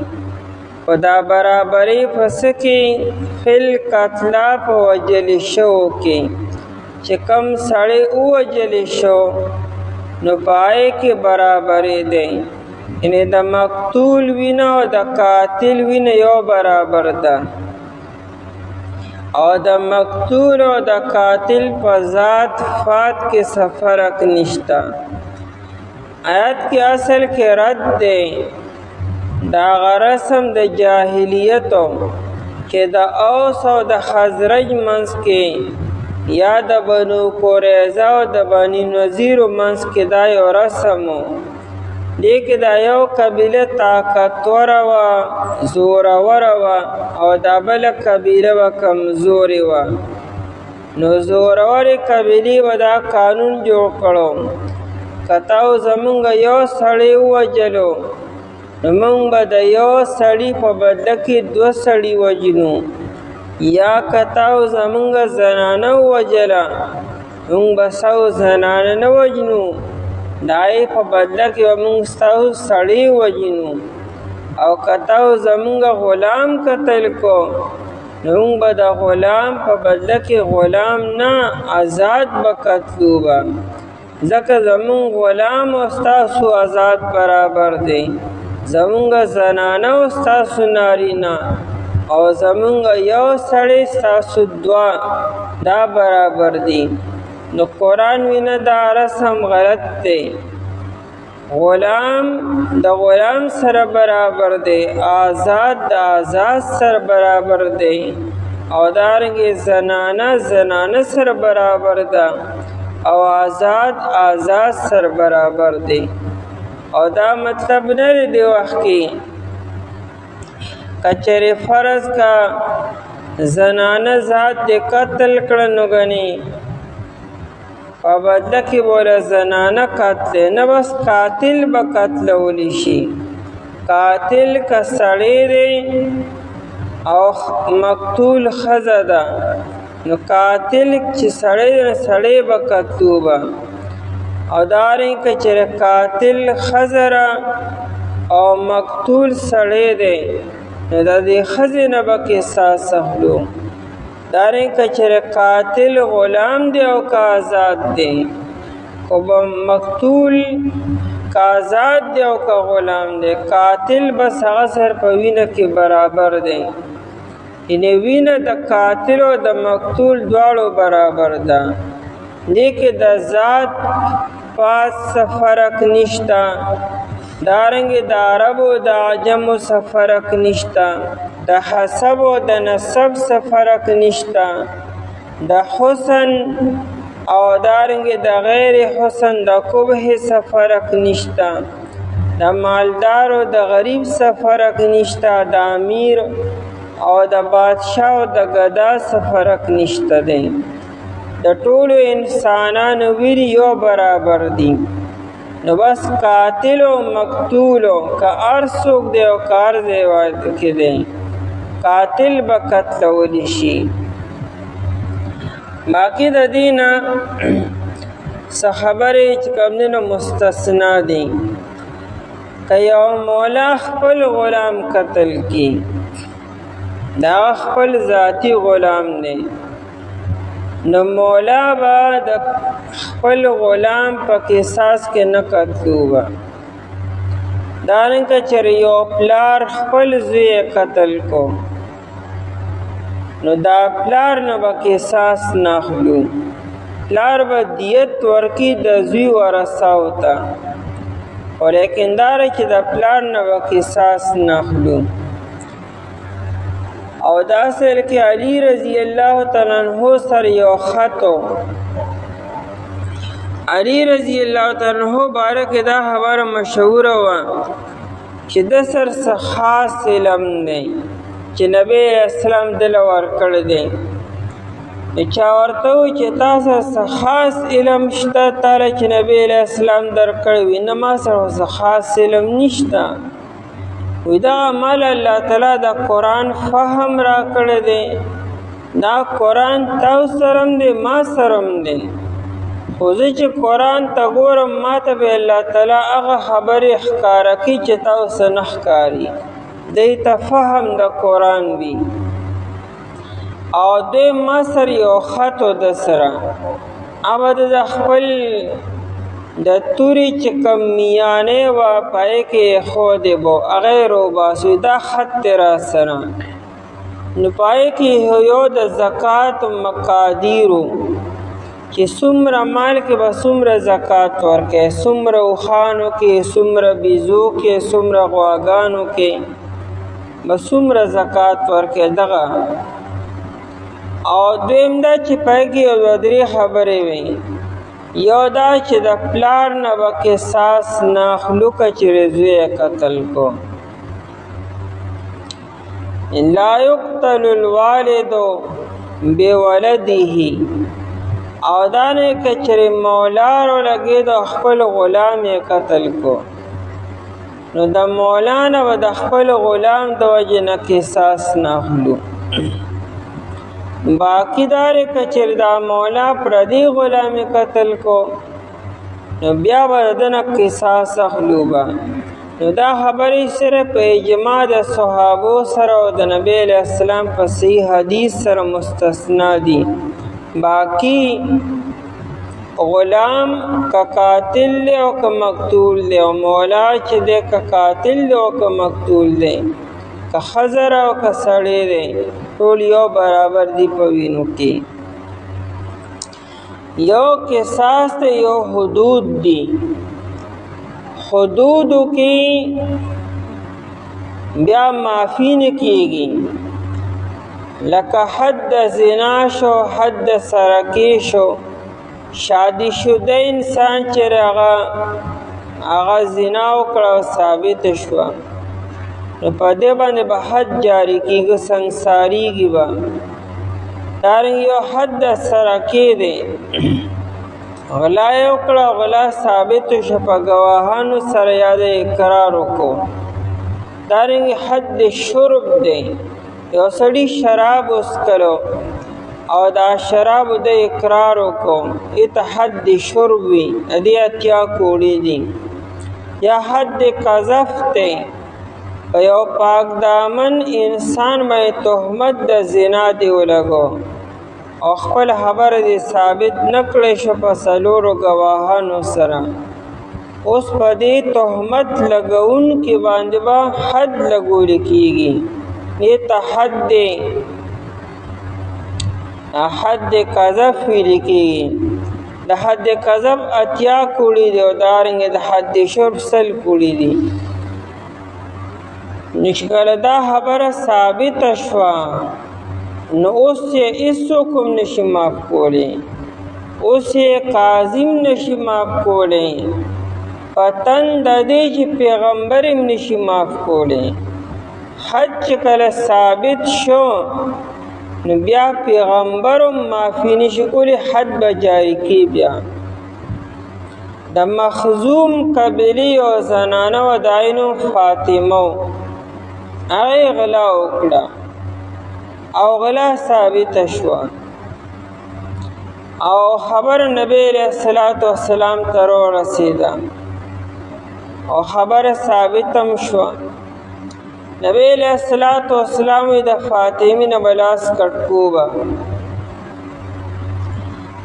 [SPEAKER 1] او دا برابرۍ پس کې فل قتلا په وجل شو کې چې کم سړی ووجل شو نو پای کې برابرۍ دی، یعنی د مقتول وینه او د قاتل وینه یو برابر ده، او د مقتول او د قاتل په ذات فات کې څه فرق نشته. آیات کې اصل کې رد دی دا رسم د جاهلیتو چې د اوس او د خزرج منځ کې یا د بنو قریظه او د بني نذیر منځ کې دا یو رسم و. دې کې دا یو قبیله طاقتوره وه، زوروره وه او دا بله قبیله به کمزورې وه. نو زورورې قبیلې به دا قانون جوړ کړو که تاسو زمونږ یو سړی ووژلو نو موږ به د یو سړي په بدله کې 2 سړي وژنو، یا که تاسو زمونږ زنانه ووژله موږ به 100 زنانه نه وژنو، د هغې په بدله کې به موږ ستاسو سړی وژنو. او که تاسو زمونږ غلام قتل کو نو موږ به د غلام په بدله کې غلام نه آزاد به قتلو به، ځکه زمونږ غلام او ستاسو آزاد برابر دی، زمونږ زنانه او ستاسو نارینه او زمونږ یو سړی ستاسو 2 دا برابر دی. نو قرآن وینه دا رسم غلط دی، غلام د غلام سره برابر دی، آزاد د آزاد سره برابر دی او دارنګې زنانه سره برابر ده او آزاد سره برابر دی. او دا مطلب نه دی وخت کې کچره فرض کا زنانه ذات د قتل کړه نو غني په بدله کې بوله زنانه قتل نه، بس قاتل به قتلولی شي. قاتل که سړی دی او مقتول ښځه ده نو قاتل چې سړی به قتلو به، او دارنګه که چېرې قاتل ښځه او مقتول سړی دی نو د دې ښځې نه به قصاص اخلو. دارنګه که چېرې قاتل غلام دی او که آزاد دی، خو به مقتول که آزاد دی او که غلام دی، قاتل بس هغه سره په وینه کې برابر دی، یعنې وینه د قاتل او د مقتول دواړو برابر ده. دې کې د ذات پاس څه فرق نشته، دارنګې د عربو د عجمو څه فرق نشته، د حسب او د نسب څه فرق نشته، د حسن او دارنګې د غیر حسن د قبح څه فرق نشته، د مالدار او د غریب څه فرق نشته، د امیر او د بادشاه او د ګدا څه فرق نشته دی. د ټولو انسانانو ویر یو برابر دي. نو بس قاتل او مقتول که هر څوک دی او که هر ځای کې دی قاتل به قتلولی شي. باقي د دې نه څه خبرې چې کوم دی نو مستثنا دي. که یو مولا خپل غلام قتل کی دا خپل ذاتی غلام دی نو مولا به د خپل غلام په قصاص کې نه قتلو به. دارنګه چېرې یو پلار خپل زوی قتل کو نو دا پلار نه به قصاص نه اخلو، پلار به دیت ورکي د زوی ورثاو ته، ولیکن دا چې د پلار نه به قصاص نه اخلو. او دا اصل کې علی رضی الله تعالی عنہ سره یو خط و. علی رضی الله تعالی عنہ بارک دا خبره مشهوره وه چې د سر څه خاص علم دی چې نبی اسلام دل ورکړی دی. چا ورته وویل چې تا سره څه خاص علم شته تاله چې نبی اسلام درکړی وي؟ نه ما سره څه خاص علم نشته. وی دا مال الله تعالی د قرآن فهم را کړی دی، دا قرآن تاسو سره هم دی ما سره هم دی، خو زه چې قرآن ته ګورم ما ته به الله تعالی هغه خبرې ښکاره کړي چې تاسو نه ښکاري، دی ته فهم د قرآن وي. او دوی ما سره یو خط و د سره هغه د خپل د تورې چې کوم میانې وه پای کې ایښودې به هغه یې روباسو، دا خط دی را سره. نو پای کې یو د زکات مقادیرو چې څومره مال کې به څومره زکات ورکړي، څومره اوښانو کې، څومره بیزو کې، څومره غواګانو کې به څومره زکات ورکړي دغه. او دویم دا چې پای کې یو دوه درې خبرې وي. یو دا چې د پلار نه به قصاص نه اخلو که چېرې زوی یې قتل کو. لا یقتل الوالد بولده. او دا نه که چېرې مولا راولګېد او خپل غلام یې قتل کو، نو د مولا نه به د خپل غلام د وجې نه قصاص نه اخلو. باقی دا دی که چېرې دا مولا پردی غلام یې قتل کو، نو بیا به د ده نه قصاص اخلو به. نو دا خبرې صرف په اجماع د صحابو سره او د نبی علیه السلام په صحیح حدیث سره مستثنا دي. باقی غلام که قاتل دی او که مقتول دی، او مولا چې دی که قاتل دی او که مقتول دی، که ښځه او که سړی دی، ټول یو برابر دي په وینو کې. یو قصاص دی، یو حدود دي. حدودو کې بیا معافی نه کېږي، لکه حد زنا شو، حد سرکې شو. شادي شده انسان چې هغه زنا وکړه او ثابته شوه، نو په دې باندې به حد جاری کېږي، سنګساریږي به. دارنګه یو حد سرکې دی، غلا یې وکړه، غلا ثابته شوه، په ګواهانو سره یا د اقرار وکړو. دارنګه حد شرب دی، یو سړي شراب وڅښلو او دا شراب د اقرار وکړو، ایته حد شرب وي، دې اتیا کوړې دي. یا حد قذف دی، په یو پاک دامن انسان باندې تهمت د زنا دی ولګو او خپل خبره دې ثابت نه کړی شو په څلورو ګواهانو سره. اوس په دې تهمت لګونکي باندې به حد لګول کېږي. دې ته حد قذف ویل کېږي. د حد قذف اتیا کوړي دي او دارنګه د حد شرب 100 کوړي دي. نو چې کله دا خبره ثابته شوه، نو اوس یې هېڅوک هم نشي معاف کولی، اوس یې قاضي هم نشي معاف کولی، په تن د دې چې پیغمبر هم نشي معاف کولی. حد چې کله ثابت شو، نو بیا پیغمبر هم معافي نشي کولی، حد به جاری کی. بیا د مخزوم قبیلې یو زنانه وه، د هغې نوم فاطمه و. هغې غلا وکړه او غلا ثابته شوه او خبر نبی علیه السلام ته ورسېده او خبره ثابته هم شوه. نبی علیه السلام د فاطمې نه به لاس کټ کو به.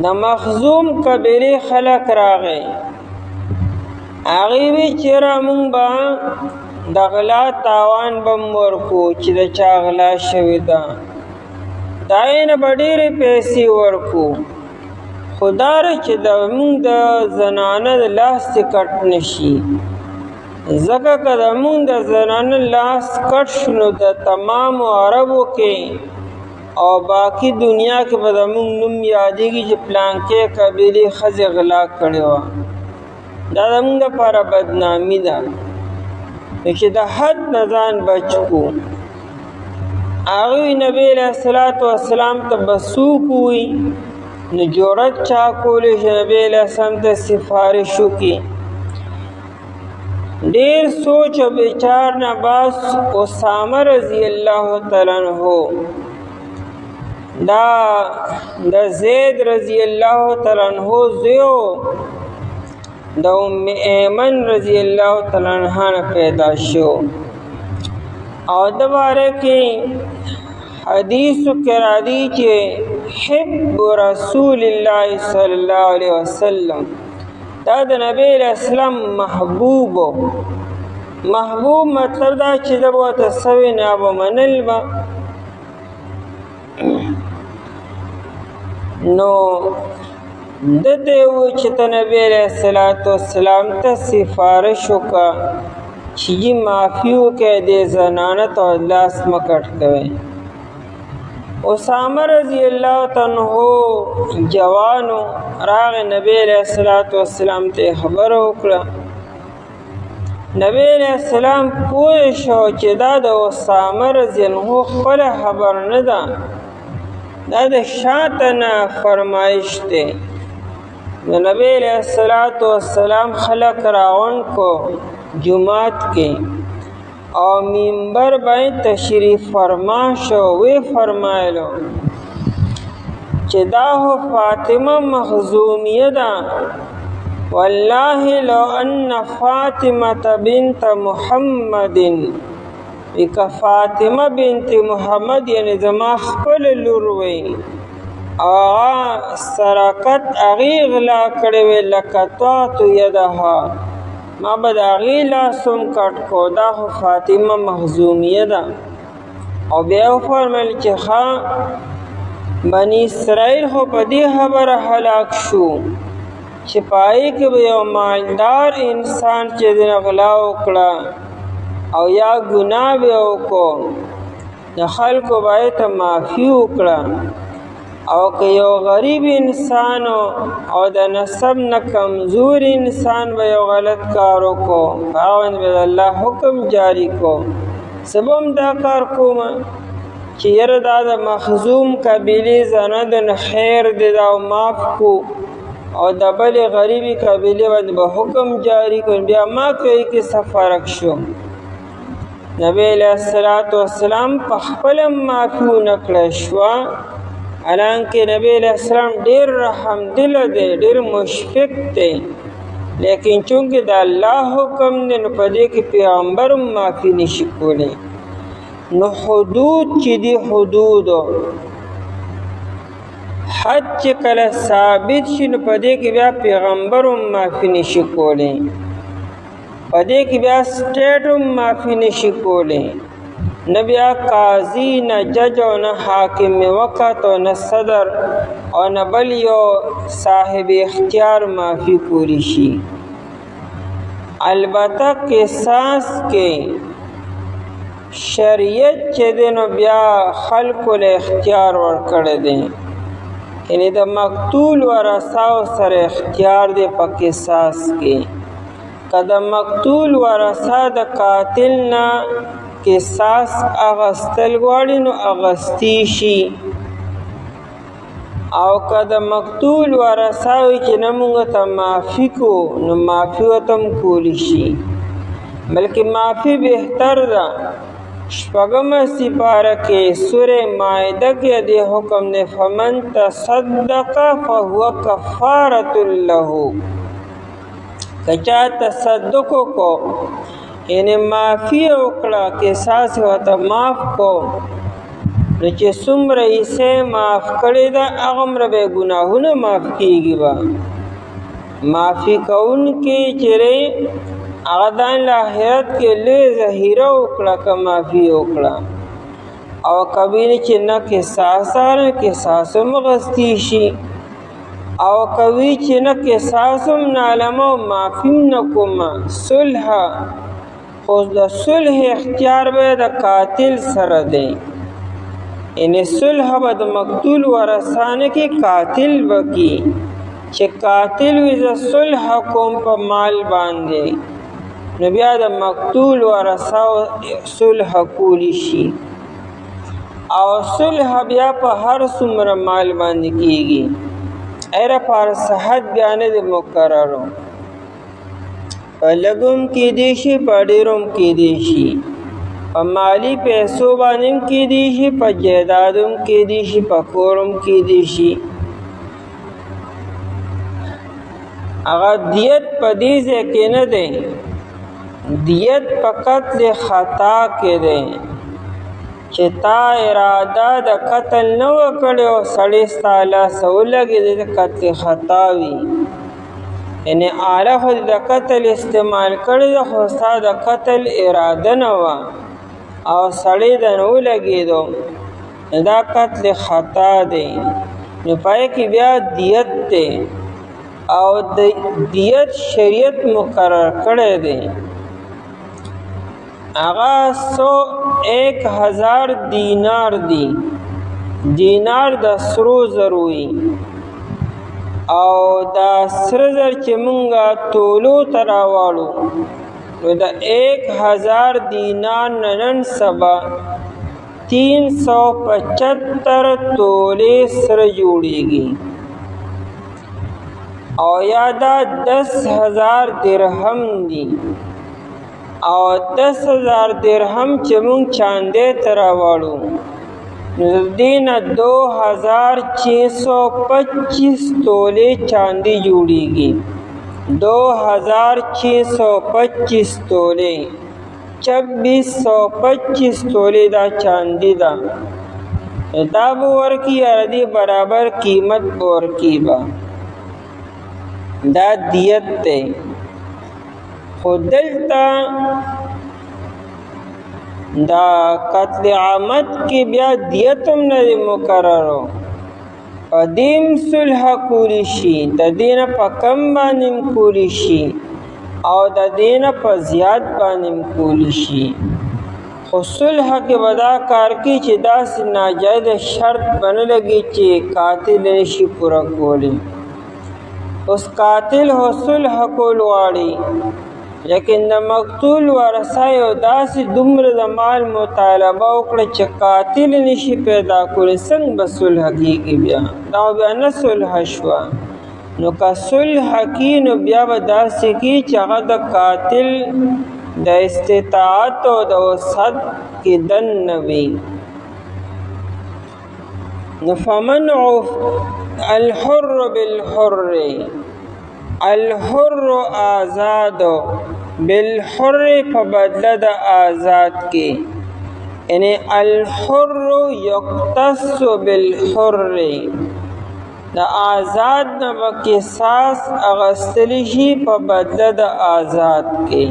[SPEAKER 1] د مخزوم قبیلې خلک راغی، هغې وی چېرې موږ به د غلا تاوان به م ورکو چې د چا غلا شوې ده، د هغې نه به ډېرې پیسې ورکو، خو دا ده چې موږ د زنانه د لاس دې کټ نه شي، ځکه که زموږ د زنانه لاس کټ شو نو د تمامو عربو کې او باقي دنیا کې به زموږ نوم یادېږي چې پلانکې قبیلې ښځې غلا کړې وه. دا زموږ دپاره بدنامي ده. چې د حد نه ځان بچ کړو. هغوی نبی علیه السلام ته به څوک ووایي، نو جرأت چا کولی چې نبی علیه السلام ته سفارش وکړي. ډېر سوچ او بچار نه باز اسامه رضی الله تعالی عنہ دا د زید رضی الله تعالی عنہ زوی د ام ایمن رضی الله تعالی عنها نه پیدا شو او د باره کې حدیثو کې راځي چې حب رسول الله صلی الله علیه وسلم دا د نبی اسلام محبوب مطلب دا چې د ورته سوي نه به منل به نو د دې و چې ته نبی علیه السلام ته سفارش وکړه چې معافي وکړي دې زنانه ته لاس مه کټ کوئ. اسامه رضی الله عنه جوانو راغی نبی علیه السلام ته خبره وکړه. نبی علیه السلام پوه شو چې دا د اسامه رضی الله عنه خپله خبر نه ده، دا د شاته نه فرمایش دی. نو نبی علیه السلام خلق راغونډ کو جماعت کې او منبر باندې تشریف فرما شو. وی فرمایلو چې دا هو فاطمه مخزومیه ده، والله لو ان فاطمه بنت محمد وکا فاطمه بنت محمد یعنی زما خپل لور وی سرقت اغی غلا کړی وی لقطعت یدها ما به د هغې لاس هم کټ کو. دا خو فاطمه مخزومیه ده. او بیا وفرمیل چې ښه بني اسرائیل خو په دې خبره هلاک شو چې په هغې کې به یو مالدار انسان چې د غلا وکړه او یا ګناه به وکړو د خلکو به یې ته معافي وکړه، او که یو غریب انسان او د نسب نه کمزور انسان به یو غلط کار وکړو هغه باندې به د الله حکم جاری کو. سبم دا کار کوم چې یاره دا د مخزوم قبیلې زنه د خیر دی دا معاف کو او د بلې غریبې قبیلې باندې به حکم جاری کړو. بیا ما کوي کې څه فرق شو. نبی علیه السلام په خپله معافي ونه کړه شوه، حالانکه نبی علیہ السلام ډیر رحم دل دی، ډیر مشفق دی، لیکن چونکه د الله حکم دی نو په دې کې پیغمبر معافي نشي کولی. نو حدود چې دی حدود حد چې کله ثابت شي نو په دې کې بیا پیغمبر معافي نشي کولی، په دې کې بیا سټیټ معافي نشي کولی، نه بیا قاضي نه جج او نه حاکم وقت او نه صدر او نه بل یو صاحب اختیار معافي کولی شي. البته قصاص کې شریعت چې دی نو بیا خلکو له اختیار ورکړی دی، یعنی د مقتول ورثاو سره اختیار دی په قصاص کې. که د مقتول ورثه د قاتل نه قصاص اغستل غواړي نو اغستی شي، او که د مقتول ورثه وي چې نه موږ ته معافي کو نو معافي ورته هم کولی شي، بلکې معافي بهتر ده. شپږمه سپاره کې سورې مائده کې دې حکم دی فمن تصدق فهو کفارة له. که چا تصدق کو یعنی معافی وکړه قصاص ورته معاف کو نو چې څومره حصې معاف کړې ده هغومره به یې ګناهونه معاف کېږي. به معافي کوونکي چې دی هغه د آخرت کې لوی ذخیره وکړه که معافي وکړه، او کبینه چې نه قصاص نه قصاص هم اخیستی شي، او کوي چې نه قصاص هم نه علمه او معافي هم نه کومه صلح، خو د صلح اختیار به د قاتل سره دی. یعنی صلح به د مقتول ورثانه کې قاتل وکړي چې قاتل وي زه صلح کوم په مال باندې، نو بیا د مقتول ورثه صلح کولی شي، او صلح بیا په هر څومره مال باندې کېږي. ایره پر صحت بیا نه دی مقررو، په لږم کېدی شي په ډېرو هم کېدی شي، په مالي پیسو باندې هم کېدی شي، په جایداد هم کېدی شي، په کور هم کېدی شي. هغه دیت په دې ځای کې نه دی، دیت په قتل خطا کې دی چې تا اراده د قتل نه وکړې او سړی ستا لاسه ولګېد د قتل خطا وي، یعنی آله خو د قتل استعمال کړی ده خو ستا د قتل اراده نه وه او سړی د نه ولګېدو دا قتل خطا دی. نو پای کې بیا دیت دی، او د دیت شریعت مقرر کړی دی هغه 1000 دینار دی. دینار د سرو زرو وي او دا سره زر چې مونږه تولو ته راواړو نو د 1000 دینار نن سبا 375 تولې سره جوړیږي او یا دا 10,000 درهم دی او 10,000 درهم چې مونږ چاندې ته راواړو نو دین 2625 تولې چاندی جوړیږي. 2625 تولې 2625 تولې دا چاندی دا دا به ورکی اردی برابر قیمت ورکی با دا دیت تے خودلتا دا قتل عامت کی بیا دیتم نه مقررو قدیم صلح کولی شي د دین په کم باندې کولی شي او د دین په زیات باندې کولی شي خو صلح کې ودا کار کی چې داس ناجایز شرط بن لګي چې قاتل نشي پورا کولی اوس قاتل هو صلح کول واړي لیکن د مقتول ورثه یو داسې دومره د مال مطالبه وکړه چې قاتل نشي پیدا کولی څنګه به صلح کېږي بیا دا بیا نه صلح شوه نو که صلح کي نو بیا به داسې کي چې هغه د قاتل د استطاعت او د وسعت کې دننه وي نو فمن الحر بالحر الحر آزاد بالحر په بدله د آزاد کې یعنی الحر یقتص بالحر د آزاد نه به قصاص اخیستلی شي په بدله د آزاد کې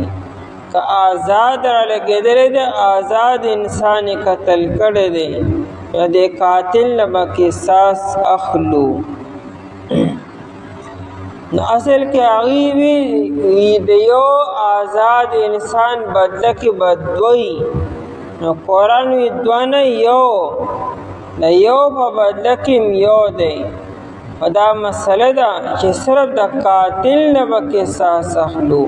[SPEAKER 1] که آزاد را لګېدلی دی آزاد انسان قتل کړی دی نو د قاتل نه به قصاص اخلو نو اصل کې هغې وي د یو آزاد انسان بدله کې به دوی نو قرآن وي دوه نه یو د یو په بدله کې یو دی او دا مسله ده چې صرف د قاتل نه به قصاص اخلو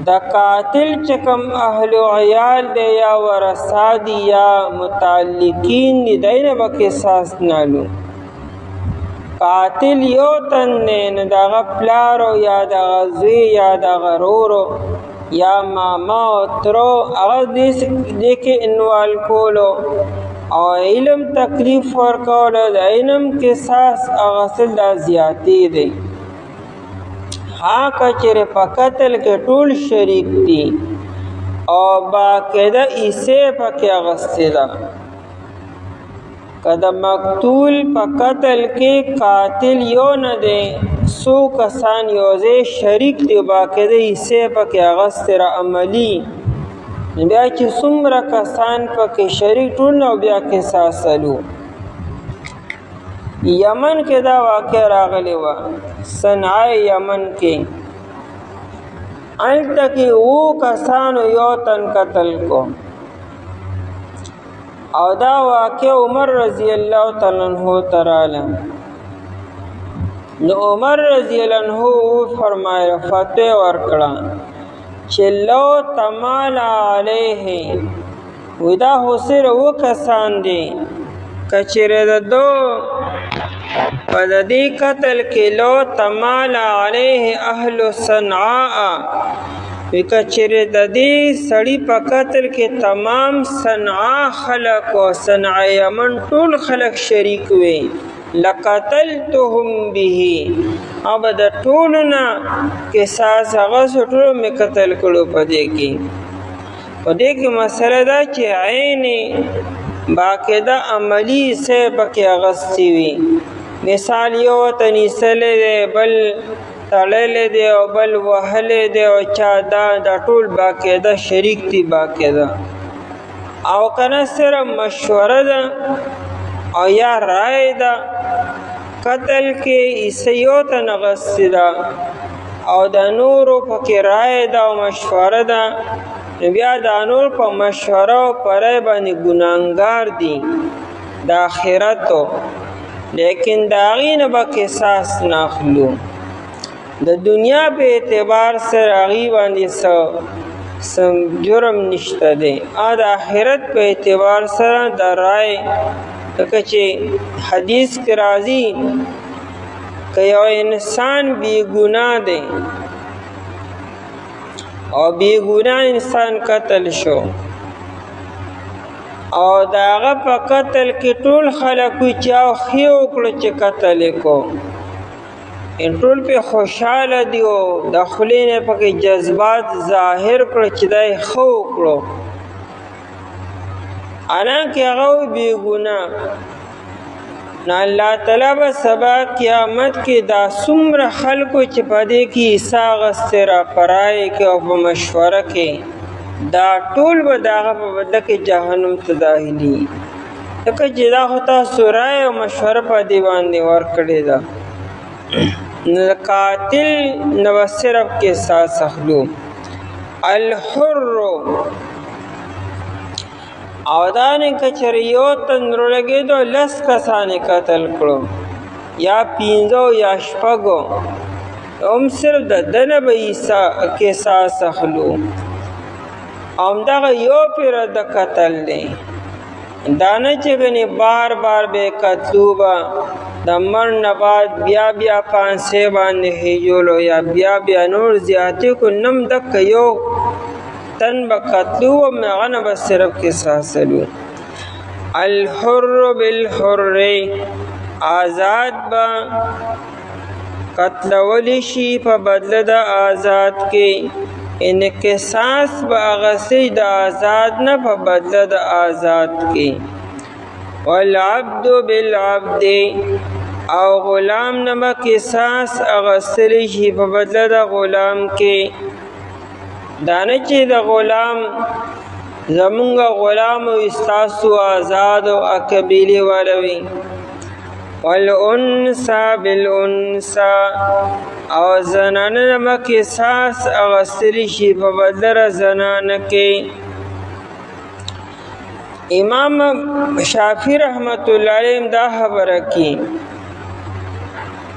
[SPEAKER 1] د قاتل چې کوم اهل و عیال دی یا ورثه دي یا متعلقین دي دی نه به قصاص نالو قاتل یو تن دی نو د هغه پلارو یا د هغه زوی یا د هغه رورو یا ماما او ترو هغه دې کې انوال کولو او علم تکلیف ورکولو د علم قصاص اخیستل دا زیاتې دی ها که چېرې په قتل کې ټول شریک دي او باقاعده حصې پکې اخیستې ده که د مقتول په قتل کې قاتل یو نه دی څو کسان یو ځای شریک دي باقاعده حصې پکې اخیستې را عملي بیا چې څومره کسان پکې شریک ټول نو بیا قصاص الو یمن کې دا واقع راغلی وه صنعای یمن کې هلته کې 7 کسانو یو تن قتل کو او دا واقع عمر رضی الله تعالی عنہ ته راغله نو عمر رضی الله عنہ فرمایي فتوی ورکړه چې لو تمال علیه ودا حسر 7 کسان دي کچره د دو په د دې قتل کې لو تمال علیه اهل صنعاء وی کچره د دې سړی په قتل کې تمام صنعاء خلق او صنعاء یمن ټول خلق شریک وي لقتلتهم به اب د ټولنا قصاص هغه ټول می قتل کړو پدې کې مسله دا چې عین باقاعده عملی سے پکې اغستی وي مثال یو تنیسلې دی بل تړلې دی او بل وهلې دی او چا دا ټول باقاعده شریک دي باقاعده او کنه سره مشوره ده او یا رائے ده قتل کې عیسیو ته نغستې ده او د نورو پکې رایه ده او مشوره ده، نو بیا د نور په مشوره او په رایه باندې ګناهګار دي د آخرتو، لیکن د هغې نه به قصاص نه اخلو. د دنیا په اعتبار سره هغې باندې څه جرم نشته دی، او د آخرت په اعتبار سره د رایې، لکه چې حدیث کې راځي که یو انسان بی گناه دی او بی گناه انسان قتل شو او د هغه په قتل کې ټول خلک وي چې او ښې وکړو چې قتل یې کو، ټول پې خوشحاله دي او د خولې نه پکې جذبات ظاهر کړو چې دا یې ښه وکړو، حالانکې هغه بی ګناه. نو الله تعالی به سبا قیامت کې دا څومره خلکو چې په دې کې حصه اخیستې را په رایې کې او په مشوره کې، دا ټول به د هغه په بدله کې جهنم ته داخلي، ځکه چې دا خو تاسو رایې او مشوره په دې باندې ورکړې ده. نو قاتل نه به صرف قصاص اخلو. الحر او دا نه که چېرې یو تن رولګېدو 10 کسانې قتل کړو یا 15 یا 6، هم صرف د ده نه به قصاص اخلو. همدغه یو پیره د قتل دی، دا نه چې ګنې بار بار به قتلو به د مړ نه بعد بیا پانسې باندې هیجولو یا بیا نور زیاتې کو، نم دکه یو تن به قتلو و هغه نه به صرف قصاص اخلو. الحر بالحر آزاد به قتلولی شي په بدله د آزاد کې، ان قصاص به اخیستی د آزاد نه په بدله د آزاد کې. والعبد بالعبد او غلام نه به قصاص اخیستلی شي په بدله د غلام کې، دا نه چې د غلام زمونږ غلام او ستاسو آزاد او قبیلې والا وي. والانثى بالانثى او زنانه نه به قصاص اخیستلی شي په بدله د زنانه کې. امام شافعي رحمت الله علیه دا خبره کی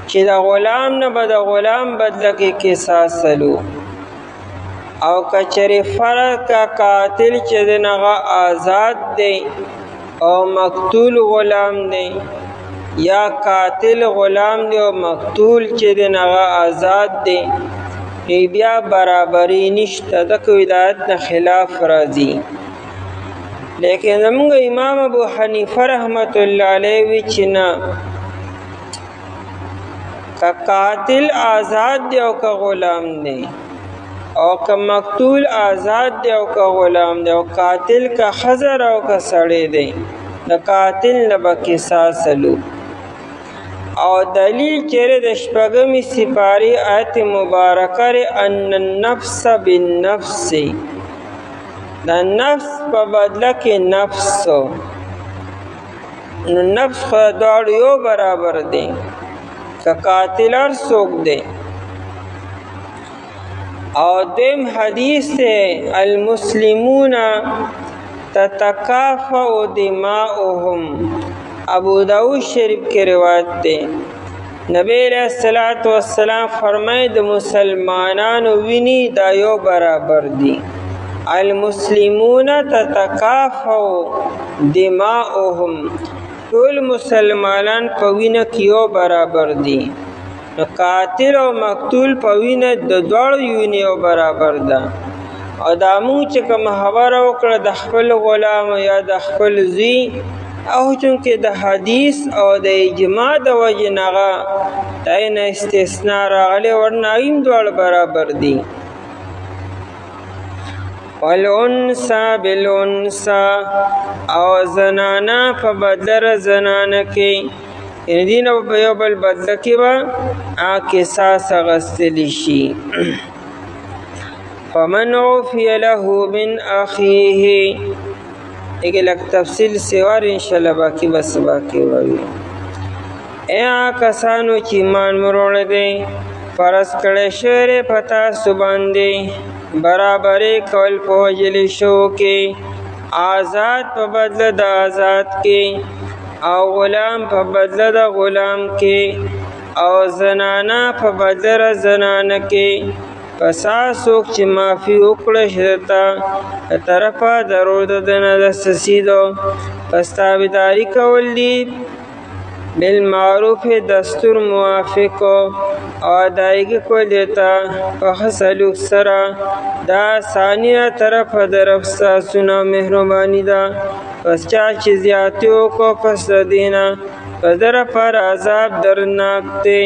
[SPEAKER 1] چې د غلام نه به د غلام بدله کې قصاص اخلو، او کچری فرق کا قاتل چې دغه آزاد دی او مقتول غلام دی، یا قاتل غلام دی او مقتول چې دغه آزاد دی، بیا برابری نشته، د هدایت نه خلاف راځي. لیکن زمونږ امام ابو حنیفه رحمت الله علیه وی چې نه، که قاتل آزاد دی او که غلام دی، او که مقتول آزاد دی او که غلام دی، او قاتل که خضر او که سړی دی، د قاتل نه به قصاص اخلو. او دلیل چیرې د 6 سپارې آیت مبارکه ان النفس بالنفس، د نفس په بدله کې نفس، نو نفس خو دواړو یو برابر دی، که قاتل هر څوک دی. او دیم حدیث ہے المسلمون تتکافأ دماؤهم، ابو داؤد شریف کے روایت تے نبی علیہ السلام فرمائے د مسلمانانو ویني دا یو برابر دی. المسلمون تتکافأ دماؤهم، ټول مسلمانان په وینه کې یو برابر دي، نو قاتل او مقتول په وینه د دواړو وینې یو برابر ده. او دا مونږ چې کومه خبره وکړه د خپل غلام یا د خپل زوی، او چونکې د حدیث او د اجماع د وجې نه هغه دای نه استثناء راغلی، ورنه هم دواړه برابر دي. والانثى بالانثى او زنانه په بدله زنانه کې، یعنی دین په یو بل بدله کې به قصاص اخیستلی شي. فمن عفی له من اخیه، دیگه لگ تفصیل سوار انشاءاللہ باقی بس باقی وی. ای کسانو چې ایمان مروړی دی فرض کړی شوی په تاسو باندې برابرې کول په وژلي شوو کې آزاد په بدله د آزاد کې او غلام په بدله د غلام کې او زنانه په بدله د زنانه کې پس څوک چې معافي وکړه شي درته طرفه ضرور د ده نه دسترسیدو پس تابعداري کول دي بالمعروف دستور موافق او ادایګي کول دیتا په ښه سلوک سره دا آساني طرفه د رب ستاسو نه مهرباني ده پس چا چې زیاتې وکړو پس د دې نه په ده لپاره عذاب دردناک دی